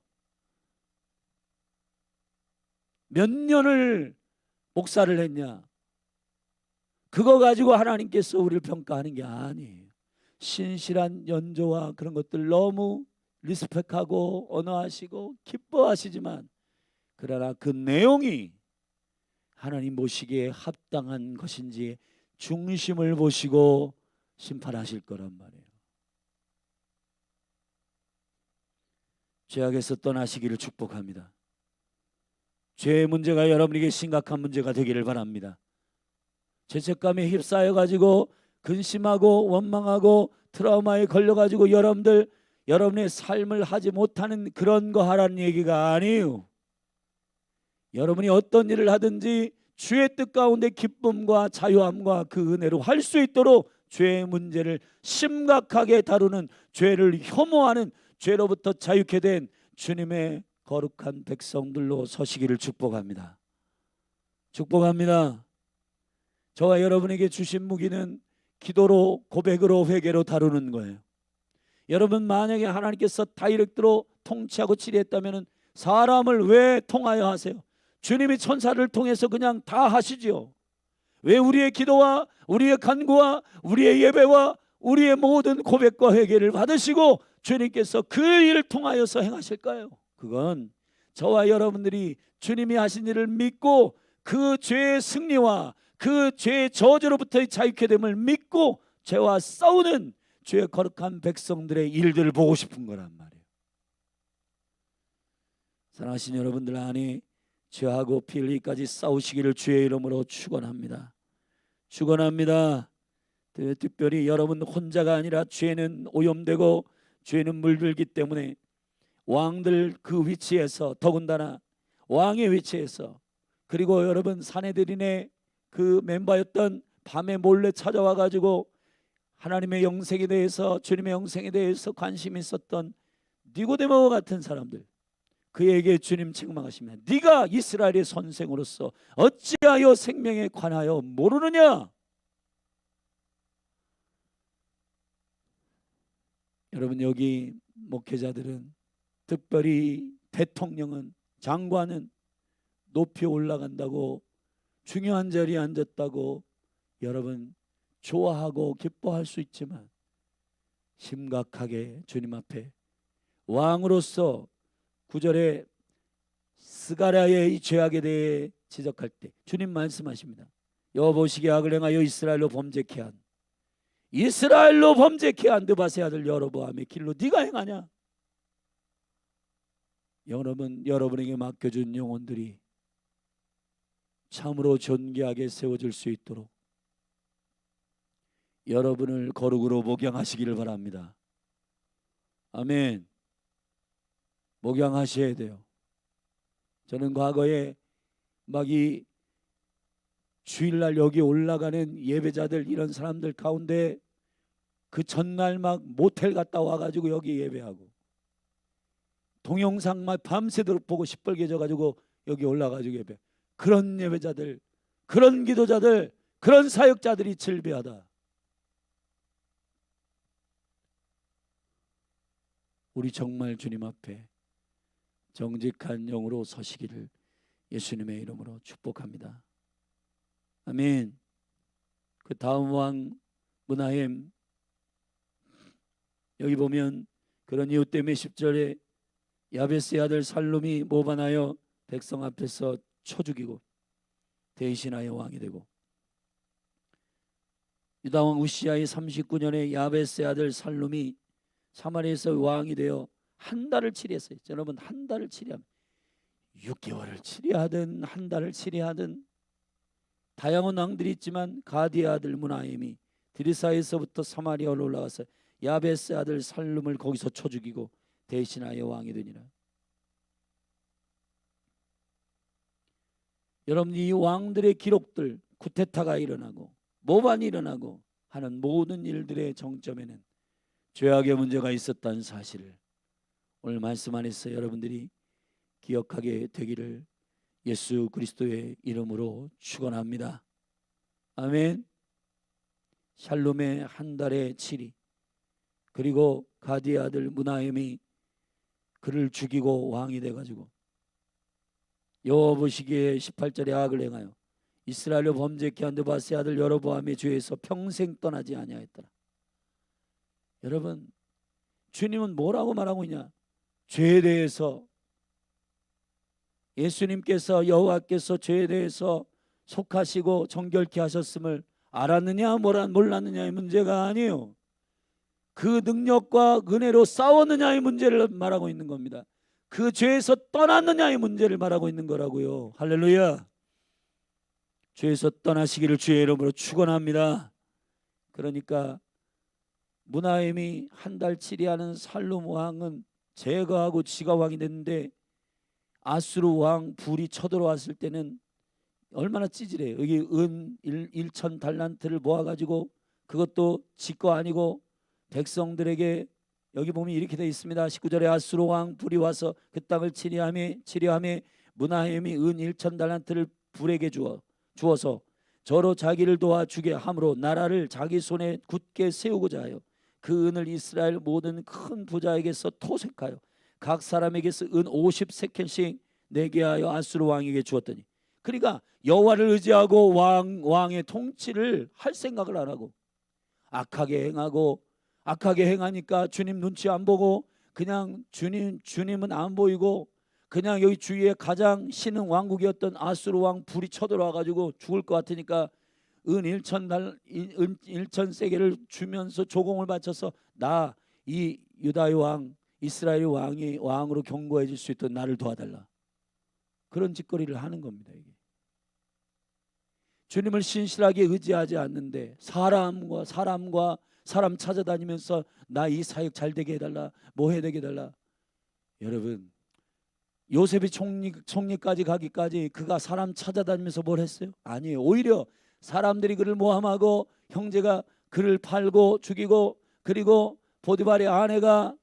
몇 년을 목사를 했냐, 그거 가지고 하나님께서 우리를 평가하는 게 아니에요. 신실한 연조와 그런 것들 너무 리스펙하고 언어하시고 기뻐하시지만 그러나 그 내용이 하나님 보시기에 합당한 것인지 중심을 보시고 심판하실 거란 말이에요. 죄악에서 떠나시기를 축복합니다. 죄의 문제가 여러분에게 심각한 문제가 되기를 바랍니다. 죄책감에 휩싸여 가지고 근심하고 원망하고 트라우마에 걸려 가지고 여러분의 삶을 하지 못하는 그런 거 하라는 얘기가 아니에요. 여러분이 어떤 일을 하든지 주의 뜻 가운데 기쁨과 자유함과 그 은혜로 할 수 있도록 죄의 문제를 심각하게 다루는, 죄를 혐오하는, 죄로부터 자유케 된 주님의 거룩한 백성들로 서시기를 축복합니다. 축복합니다. 저와 여러분에게 주신 무기는 기도로, 고백으로, 회개로 다루는 거예요. 여러분 만약에 하나님께서 다이렉트로 통치하고 치리했다면 사람을 왜 통하여 하세요? 주님이 천사를 통해서 그냥 다 하시지요. 왜 우리의 기도와 우리의 간구와 우리의 예배와 우리의 모든 고백과 회개를 받으시고 주님께서 그 일을 통하여서 행하실까요? 그건 저와 여러분들이 주님이 하신 일을 믿고 그 죄의 승리와 그 죄의 저주로부터의 자유케 됨을 믿고 죄와 싸우는 주의 거룩한 백성들의 일들을 보고 싶은 거란 말이에요. 사랑하신 여러분들 안에 죄하고 피 흘리기까지 싸우시기를 주의 이름으로 축원합니다. 축원합니다. 특별히 여러분 혼자가 아니라 죄는 오염되고 죄는 물들기 때문에 왕들 그 위치에서, 더군다나 왕의 위치에서, 그리고 여러분 사내들인의 그 멤버였던 밤에 몰래 찾아와 가지고 하나님의 영생에 대해서, 주님의 영생에 대해서 관심이 있었던 니고데모 같은 사람들, 그에게 주님 책망하시면 네가 이스라엘의 선생으로서 어찌하여 생명에 관하여 모르느냐? 여러분 여기 목회자들은, 특별히 대통령은, 장관은 높이 올라간다고, 중요한 자리에 앉았다고 여러분 좋아하고 기뻐할 수 있지만 심각하게 주님 앞에 왕으로서 9절에 스가랴의 이 죄악에 대해 지적할 때 주님 말씀하십니다. 여보시기에 악을 행하여 이스라엘로 범죄케 한 느바세 아들 여로보암의 길로 네가 행하냐? 여러분에게 맡겨준 영혼들이 참으로 존귀하게 세워질 수 있도록 여러분을 거룩으로 목양하시기를 바랍니다. 아멘. 목양하셔야 돼요. 저는 과거에 막 이 주일날 여기 올라가는 예배자들 이런 사람들 가운데 그 전날 막 모텔 갔다 와가지고 여기 예배하고 동영상 막 밤새도록 보고 시뻘게 져가지고 여기 올라가지고 예배, 그런 예배자들, 그런 기도자들, 그런 사역자들이 즐비하다. 우리 정말 주님 앞에 정직한 영으로 서시기를 예수님의 이름으로 축복합니다. 아멘. 그 다음 왕 므나헴, 여기 보면 그런 이유 때문에 10절에 야베스의 아들 살룸이 모반하여 백성 앞에서 쳐 죽이고 대신하여 왕이 되고, 유다왕 우시아의 39년에 야베스의 아들 살룸이 사마리아에서 왕이 되어 한 달을 치리했어요. 여러분, 한 달을 치리하면 6개월을 치리하든 한 달을 치리하든 다양한 왕들이 있지만 가디의 아들 므나헴이 드리사에서부터 사마리아로 올라가서 야베스 아들 살룸을 거기서 쳐 죽이고 대신하여 왕이 되니라. 여러분, 이 왕들의 기록들, 쿠데타가 일어나고 모반이 일어나고 하는 모든 일들의 정점에는 죄악의 문제가 있었다는 사실을 오늘 말씀 안에서 여러분들이 기억하게 되기를 예수 그리스도의 이름으로 축원합니다. 아멘. 샬롬의 한 달의 치리, 그리고 가디의 아들 므나헴이 그를 죽이고 왕이 돼가지고 여호와 보시기에 18절에 악을 행하여 이스라엘로 범죄케 한 느바세 아들 여로보암의 죄에서 평생 떠나지 아니하였더라. 여러분, 주님은 뭐라고 말하고 있냐? 죄에 대해서, 예수님께서, 여호와께서 죄에 대해서 속하시고 정결케 하셨음을 알았느냐 몰랐느냐의 문제가 아니에요. 그 능력과 은혜로 싸웠느냐의 문제를 말하고 있는 겁니다. 그 죄에서 떠났느냐의 문제를 말하고 있는 거라고요. 할렐루야. 죄에서 떠나시기를 주의 이름으로 축원합니다. 그러니까 므나헴이 한 달 치리하는 살룸 왕은 제거하고 지가 왕이 됐는데, 아수르 왕 불이 쳐들어왔을 때는 얼마나 찌질해요. 여기 은 1천 달란트를 모아가지고, 그것도 지 거 아니고 백성들에게, 여기 보면 이렇게 되어 있습니다. 19절에 아수르 왕 불이 와서 그 땅을 치려하며 므나헴이 은 1천 달란트를 불에게 주어서 저로 자기를 도와주게 함으로 나라를 자기 손에 굳게 세우고자 하여 그 은을 이스라엘 모든 큰 부자에게서 토색하여 각 사람에게서 은 50세켈씩 내게 하여 아수르 왕에게 주었더니, 그러니까 여호와를 의지하고 왕의 통치를 할 생각을 안 하고 악하게 행하니까 주님 눈치 안 보고 그냥 주님은 안 보이고 그냥 여기 주위에 가장 신흥 왕국이었던 아수르 왕 불이 쳐들어와 가지고 죽을 것 같으니까 은 1천 세겔을 주면서 조공을 바쳐서 나 이 유다의 왕 이스라엘의 왕으로 경고해질 수 있도록 나를 도와달라, 그런 짓거리를 하는 겁니다. 이게 주님을 신실하게 의지하지 않는데 사람 찾아다니면서 나 이 사역 잘 되게 해달라, 뭐 해야 되게 해달라. 여러분, 요셉이 총리까지 가기까지 그가 사람 찾아다니면서 뭘 했어요? 아니에요. 오히려 사람들이 그를 모함하고 형제가 그를 팔고 죽이고, 그리고 보디발의 아내가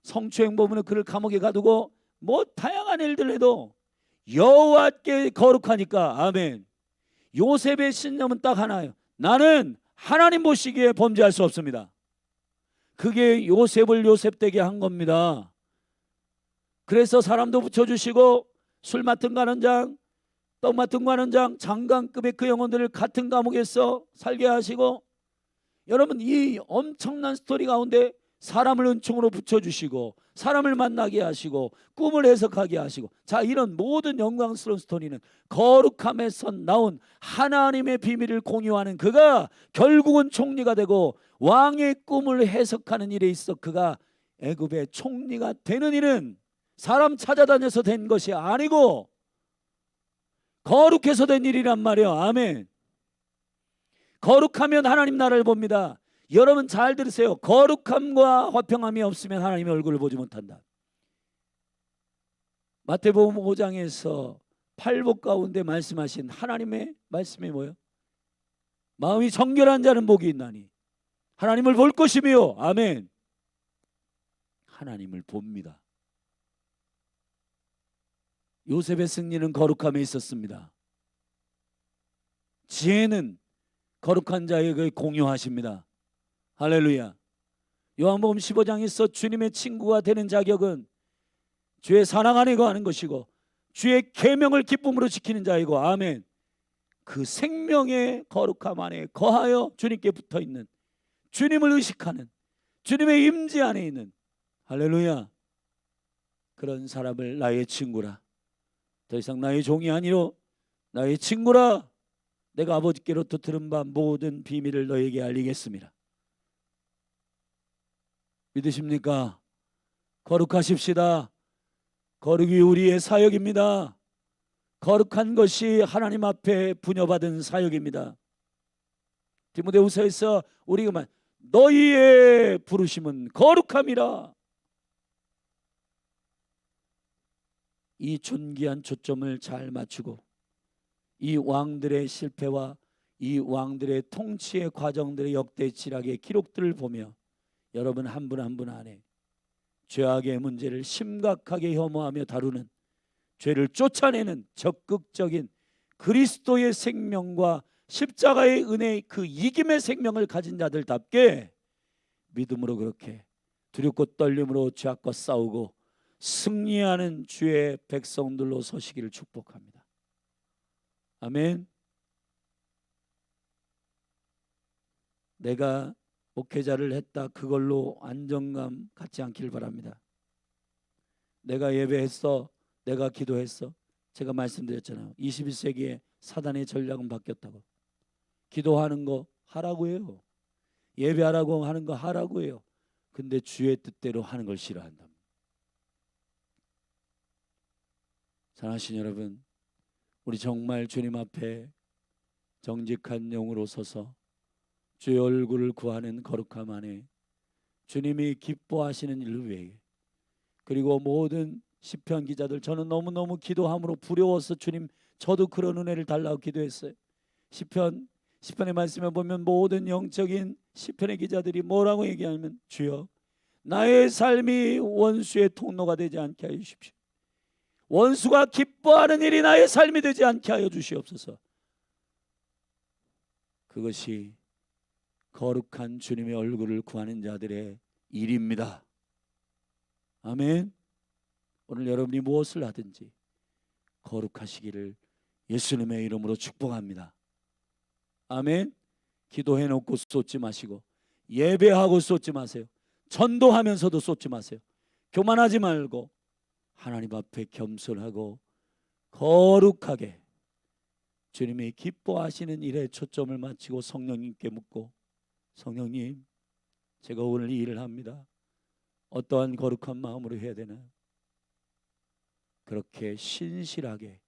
성추행 범으로 그를 감옥에 가두고 뭐 다양한 일들을 해도 여호와께 거룩하니까, 아멘. 요셉의 신념은 딱 하나예요. 나는 하나님 보시기에 범죄할 수 없습니다. 그게 요셉을 요셉되게 한 겁니다. 그래서 사람도 붙여주시고 술 맡은 관원장, 떡 맡은 관원장, 장관급의 그 영혼들을 같은 감옥에서 살게 하시고, 여러분 이 엄청난 스토리 가운데 사람을 은총으로 붙여주시고 사람을 만나게 하시고 꿈을 해석하게 하시고, 자, 이런 모든 영광스러운 스토리는 거룩함에서 나온 하나님의 비밀을 공유하는 그가 결국은 총리가 되고 왕의 꿈을 해석하는 일에 있어 그가 애굽의 총리가 되는 일은 사람 찾아다녀서 된 것이 아니고 거룩해서 된 일이란 말이에요. 아멘. 거룩하면 하나님 나라를 봅니다. 여러분 잘 들으세요. 거룩함과 화평함이 없으면 하나님의 얼굴을 보지 못한다. 마태복음 5장에서 팔복 가운데 말씀하신 하나님의 말씀이 뭐예요? 마음이 정결한 자는 복이 있나니 하나님을 볼 것이며, 아멘. 하나님을 봅니다. 요셉의 승리는 거룩함에 있었습니다. 지혜는 거룩한 자에게 공유하십니다. 할렐루야. 요한복음 15장에서 주님의 친구가 되는 자격은 주의 사랑 안에 거하는 것이고 주의 계명을 기쁨으로 지키는 자이고, 아멘. 그 생명의 거룩함 안에 거하여 주님께 붙어있는, 주님을 의식하는, 주님의 임재 안에 있는, 할렐루야, 그런 사람을 나의 친구라, 더 이상 나의 종이 아니로 나의 친구라, 내가 아버지께로부터 들은 바 모든 비밀을 너에게 알리겠습니다. 믿으십니까? 거룩하십시다. 거룩이 우리의 사역입니다. 거룩한 것이 하나님 앞에 부여받은 사역입니다. 디모데후서에서 우리가 너희의 부르심은 거룩함이라. 이 존귀한 초점을 잘 맞추고 이 왕들의 실패와 이 왕들의 통치의 과정들의 역대 지략의 기록들을 보며 여러분 한 분 한 분 안에 죄악의 문제를 심각하게 혐오하며 다루는, 죄를 쫓아내는 적극적인 그리스도의 생명과 십자가의 은혜의 그 이김의 생명을 가진 자들답게 믿음으로 그렇게 두렵고 떨림으로 죄악과 싸우고 승리하는 주의 백성들로 서시기를 축복합니다. 아멘. 내가 목회자를 했다 그걸로 안정감 갖지 않기를 바랍니다. 내가 예배했어, 내가 기도했어. 제가 말씀드렸잖아요. 21세기에 사단의 전략은 바뀌었다고. 기도하는 거 하라고 해요. 예배하라고 하는 거 하라고 해요. 근데 주의 뜻대로 하는 걸 싫어한다. 사랑하신 여러분, 우리 정말 주님 앞에 정직한 영으로 서서 주의 얼굴을 구하는 거룩함 안에 주님이 기뻐하시는 일을 위해, 그리고 모든 시편 기자들, 저는 너무너무 기도함으로 부러워서 주님 저도 그런 은혜를 달라고 기도했어요. 시편의 말씀에 보면 모든 영적인 시편의 기자들이 뭐라고 얘기하면, 주여 나의 삶이 원수의 통로가 되지 않게 하여 주십시오. 원수가 기뻐하는 일이 나의 삶이 되지 않게 하여 주시옵소서. 그것이 거룩한 주님의 얼굴을 구하는 자들의 일입니다. 아멘. 오늘 여러분이 무엇을 하든지 거룩하시기를 예수님의 이름으로 축복합니다. 아멘. 기도해놓고 쏟지 마시고, 예배하고 쏟지 마세요. 전도하면서도 쏟지 마세요. 교만하지 말고 하나님 앞에 겸손하고 거룩하게 주님이 기뻐하시는 일에 초점을 맞추고 성령님께 묻고, 성령님, 제가 오늘 이 일을 합니다. 어떠한 거룩한 마음으로 해야 되나? 그렇게 신실하게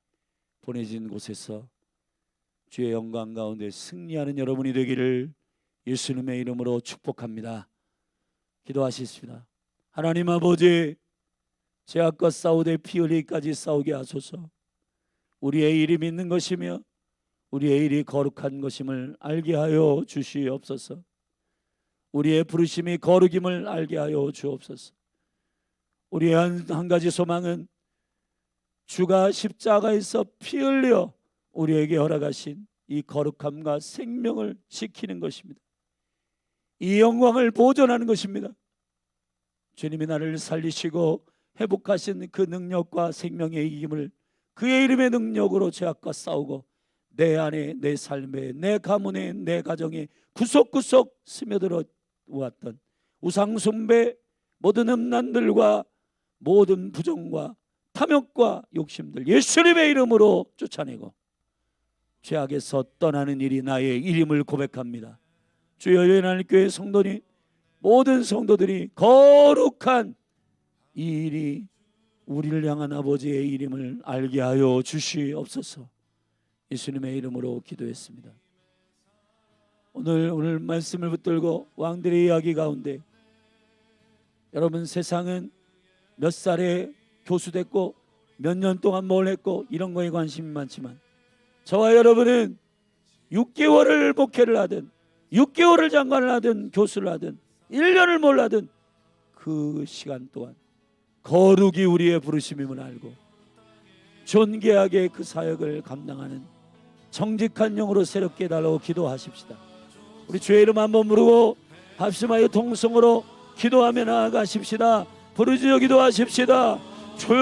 보내진 곳에서 주의 영광 가운데 승리하는 여러분이 되기를 예수님의 이름으로 축복합니다. 기도하시겠습니다. 하나님 아버지, 죄악과 싸우되 피 흘리기까지 싸우게 하소서. 우리의 일이 믿는 것이며 우리의 일이 거룩한 것임을 알게 하여 주시옵소서. 우리의 부르심이 거룩임을 알게 하여 주옵소서. 우리의 한 가지 소망은 주가 십자가에서 피 흘려 우리에게 허락하신 이 거룩함과 생명을 지키는 것입니다. 이 영광을 보존하는 것입니다. 주님이 나를 살리시고 회복하신 그 능력과 생명의 이김을 그의 이름의 능력으로 죄악과 싸우고 내 안에, 내 삶에, 내 가문에, 내 가정에 구석구석 스며들어 왔던 우상숭배, 모든 음란들과 모든 부정과 탐욕과 욕심들 예수님의 이름으로 쫓아내고 죄악에서 떠나는 일이 나의 일임을 고백합니다. 주여, 연합 교회 성도님, 모든 성도들이 거룩한 이 일이 우리를 향한 아버지의 일임을 알게 하여 주시옵소서. 예수님의 이름으로 기도했습니다. 오늘 말씀을 붙들고 왕들의 이야기 가운데, 여러분, 세상은 몇 살에 교수됐고 몇 년 동안 뭘 했고 이런 거에 관심이 많지만, 저와 여러분은 6개월을 목회를 하든 6개월을 장관을 하든 교수를 하든 1년을 몰라든 그 시간 동안 거룩이 우리의 부르심임을 알고 존귀하게 그 사역을 감당하는 정직한 영으로 새롭게 달라고 기도하십시다. 우리 주의 이름 한번 부르고 합심하여 통성으로 기도하며 나아가십시다. 부르짖어 기도하십시다. 주여,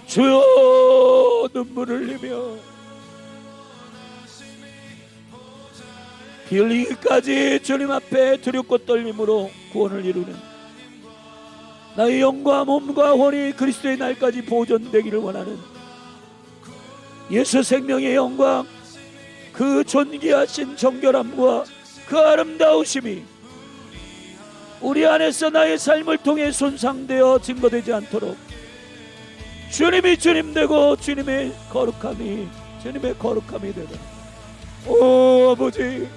주여, 눈물을 흘리며 피 흘리기까지 주님 앞에 두렵고 떨림으로 구원을 이루는 나의 영과 몸과魂이 그리스도의 날까지 보존되기를 원하는 예수 생명의 영광, 그 존귀하신 정결함과 그 아름다우심이 우리 안에서 나의 삶을 통해 손상되어 증거되지 않도록 주님이 주님 되고 주님의 거룩함이 되다. 오 아버지,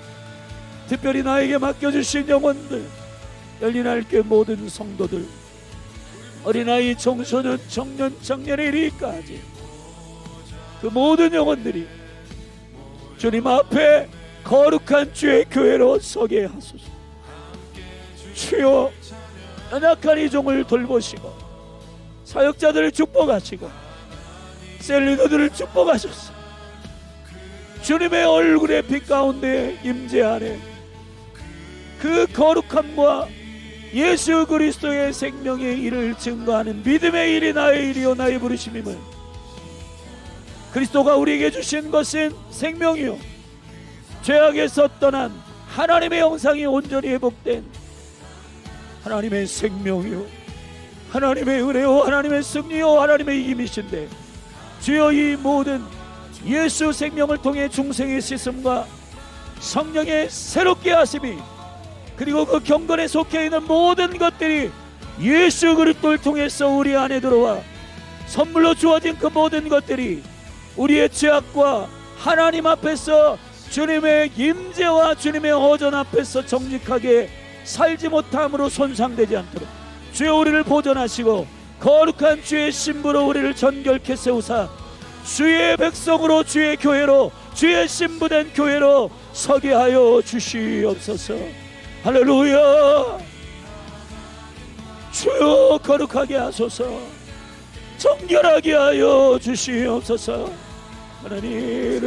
특별히 나에게 맡겨주신 영혼들, 열린 알교회 모든 성도들, 어린아이, 청소년, 청년, 청년에 이르기까지 그 모든 영혼들이 주님 앞에 거룩한 주의 교회로 서게 하소서. 주여, 연약한 이 종을 돌보시고 사역자들을 축복하시고 셀리더들을 축복하소서. 주님의 얼굴의 빛 가운데 임재하네 그 거룩함과 예수 그리스도의 생명의 일을 증거하는 믿음의 일이 나의 일이요 나의 부르심임을, 그리스도가 우리에게 주신 것은 생명이요 죄악에서 떠난 하나님의 형상이 온전히 회복된 하나님의 생명이요 하나님의 은혜요 하나님의 승리요 하나님의 이김이신데, 주여 이 모든 예수 생명을 통해 중생의 씻음과 성령의 새롭게 하심이, 그리고 그 경건에 속해 있는 모든 것들이 예수 그리스도를 통해서 우리 안에 들어와 선물로 주어진 그 모든 것들이 우리의 죄악과 하나님 앞에서 주님의 임재와 주님의 허전 앞에서 정직하게 살지 못함으로 손상되지 않도록 주여 우리를 보존하시고 거룩한 주의 신부로 우리를 정결케 세우사 주의 백성으로 주의 교회로 주의 신부된 교회로 서게 하여 주시옵소서. 할렐루야. 주여 거룩하게 하소서. 정결하게 하여 주시옵소서. 하나님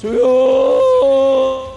주여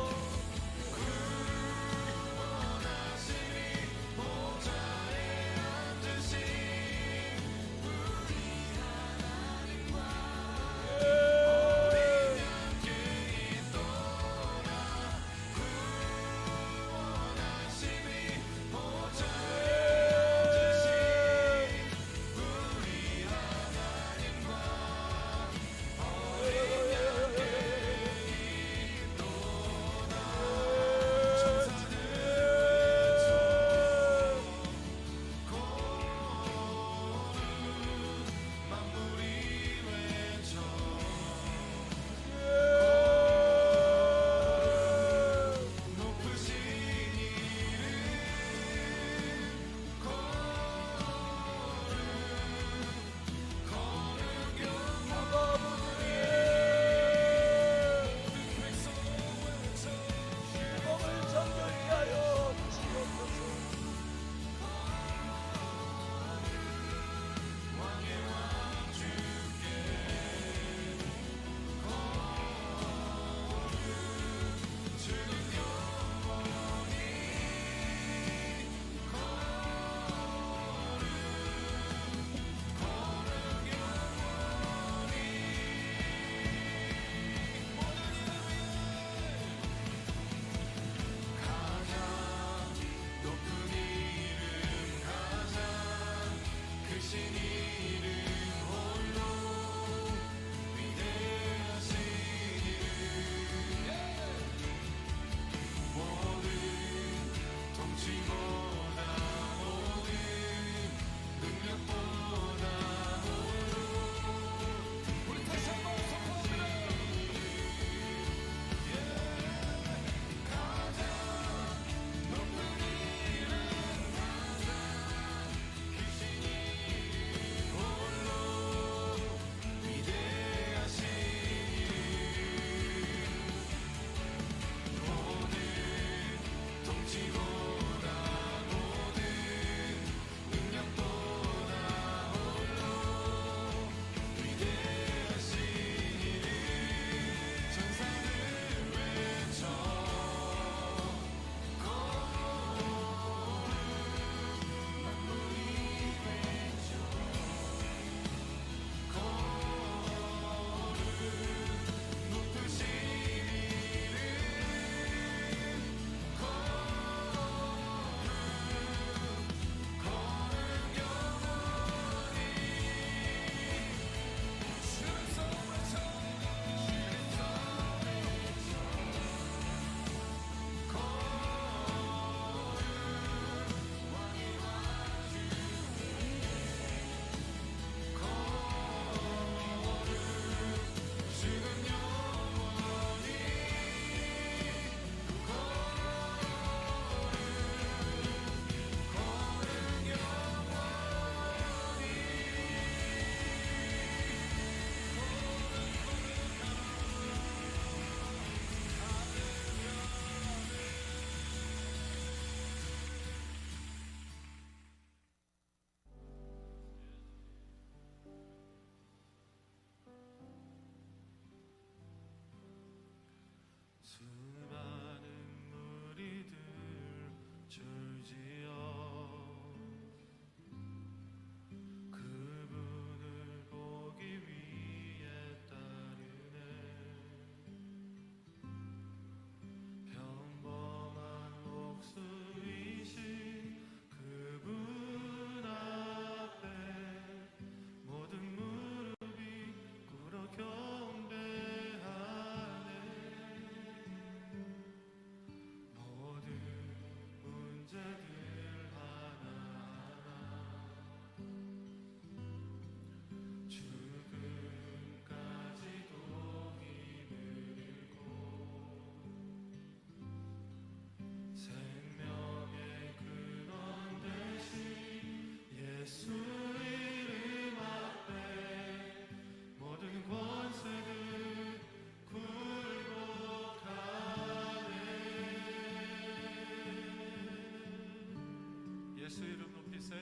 예수 이름 높이세.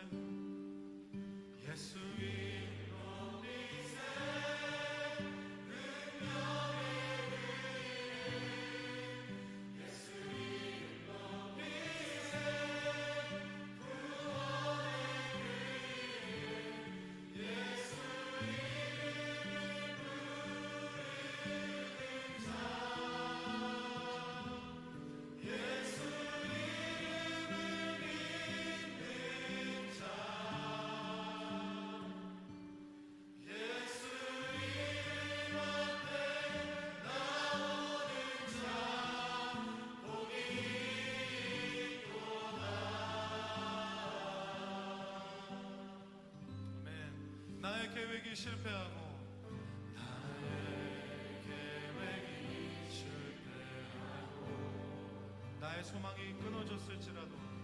예수 이름 높이세. 나의 계획이 실패하고 나의 소망이 끊어졌을지라도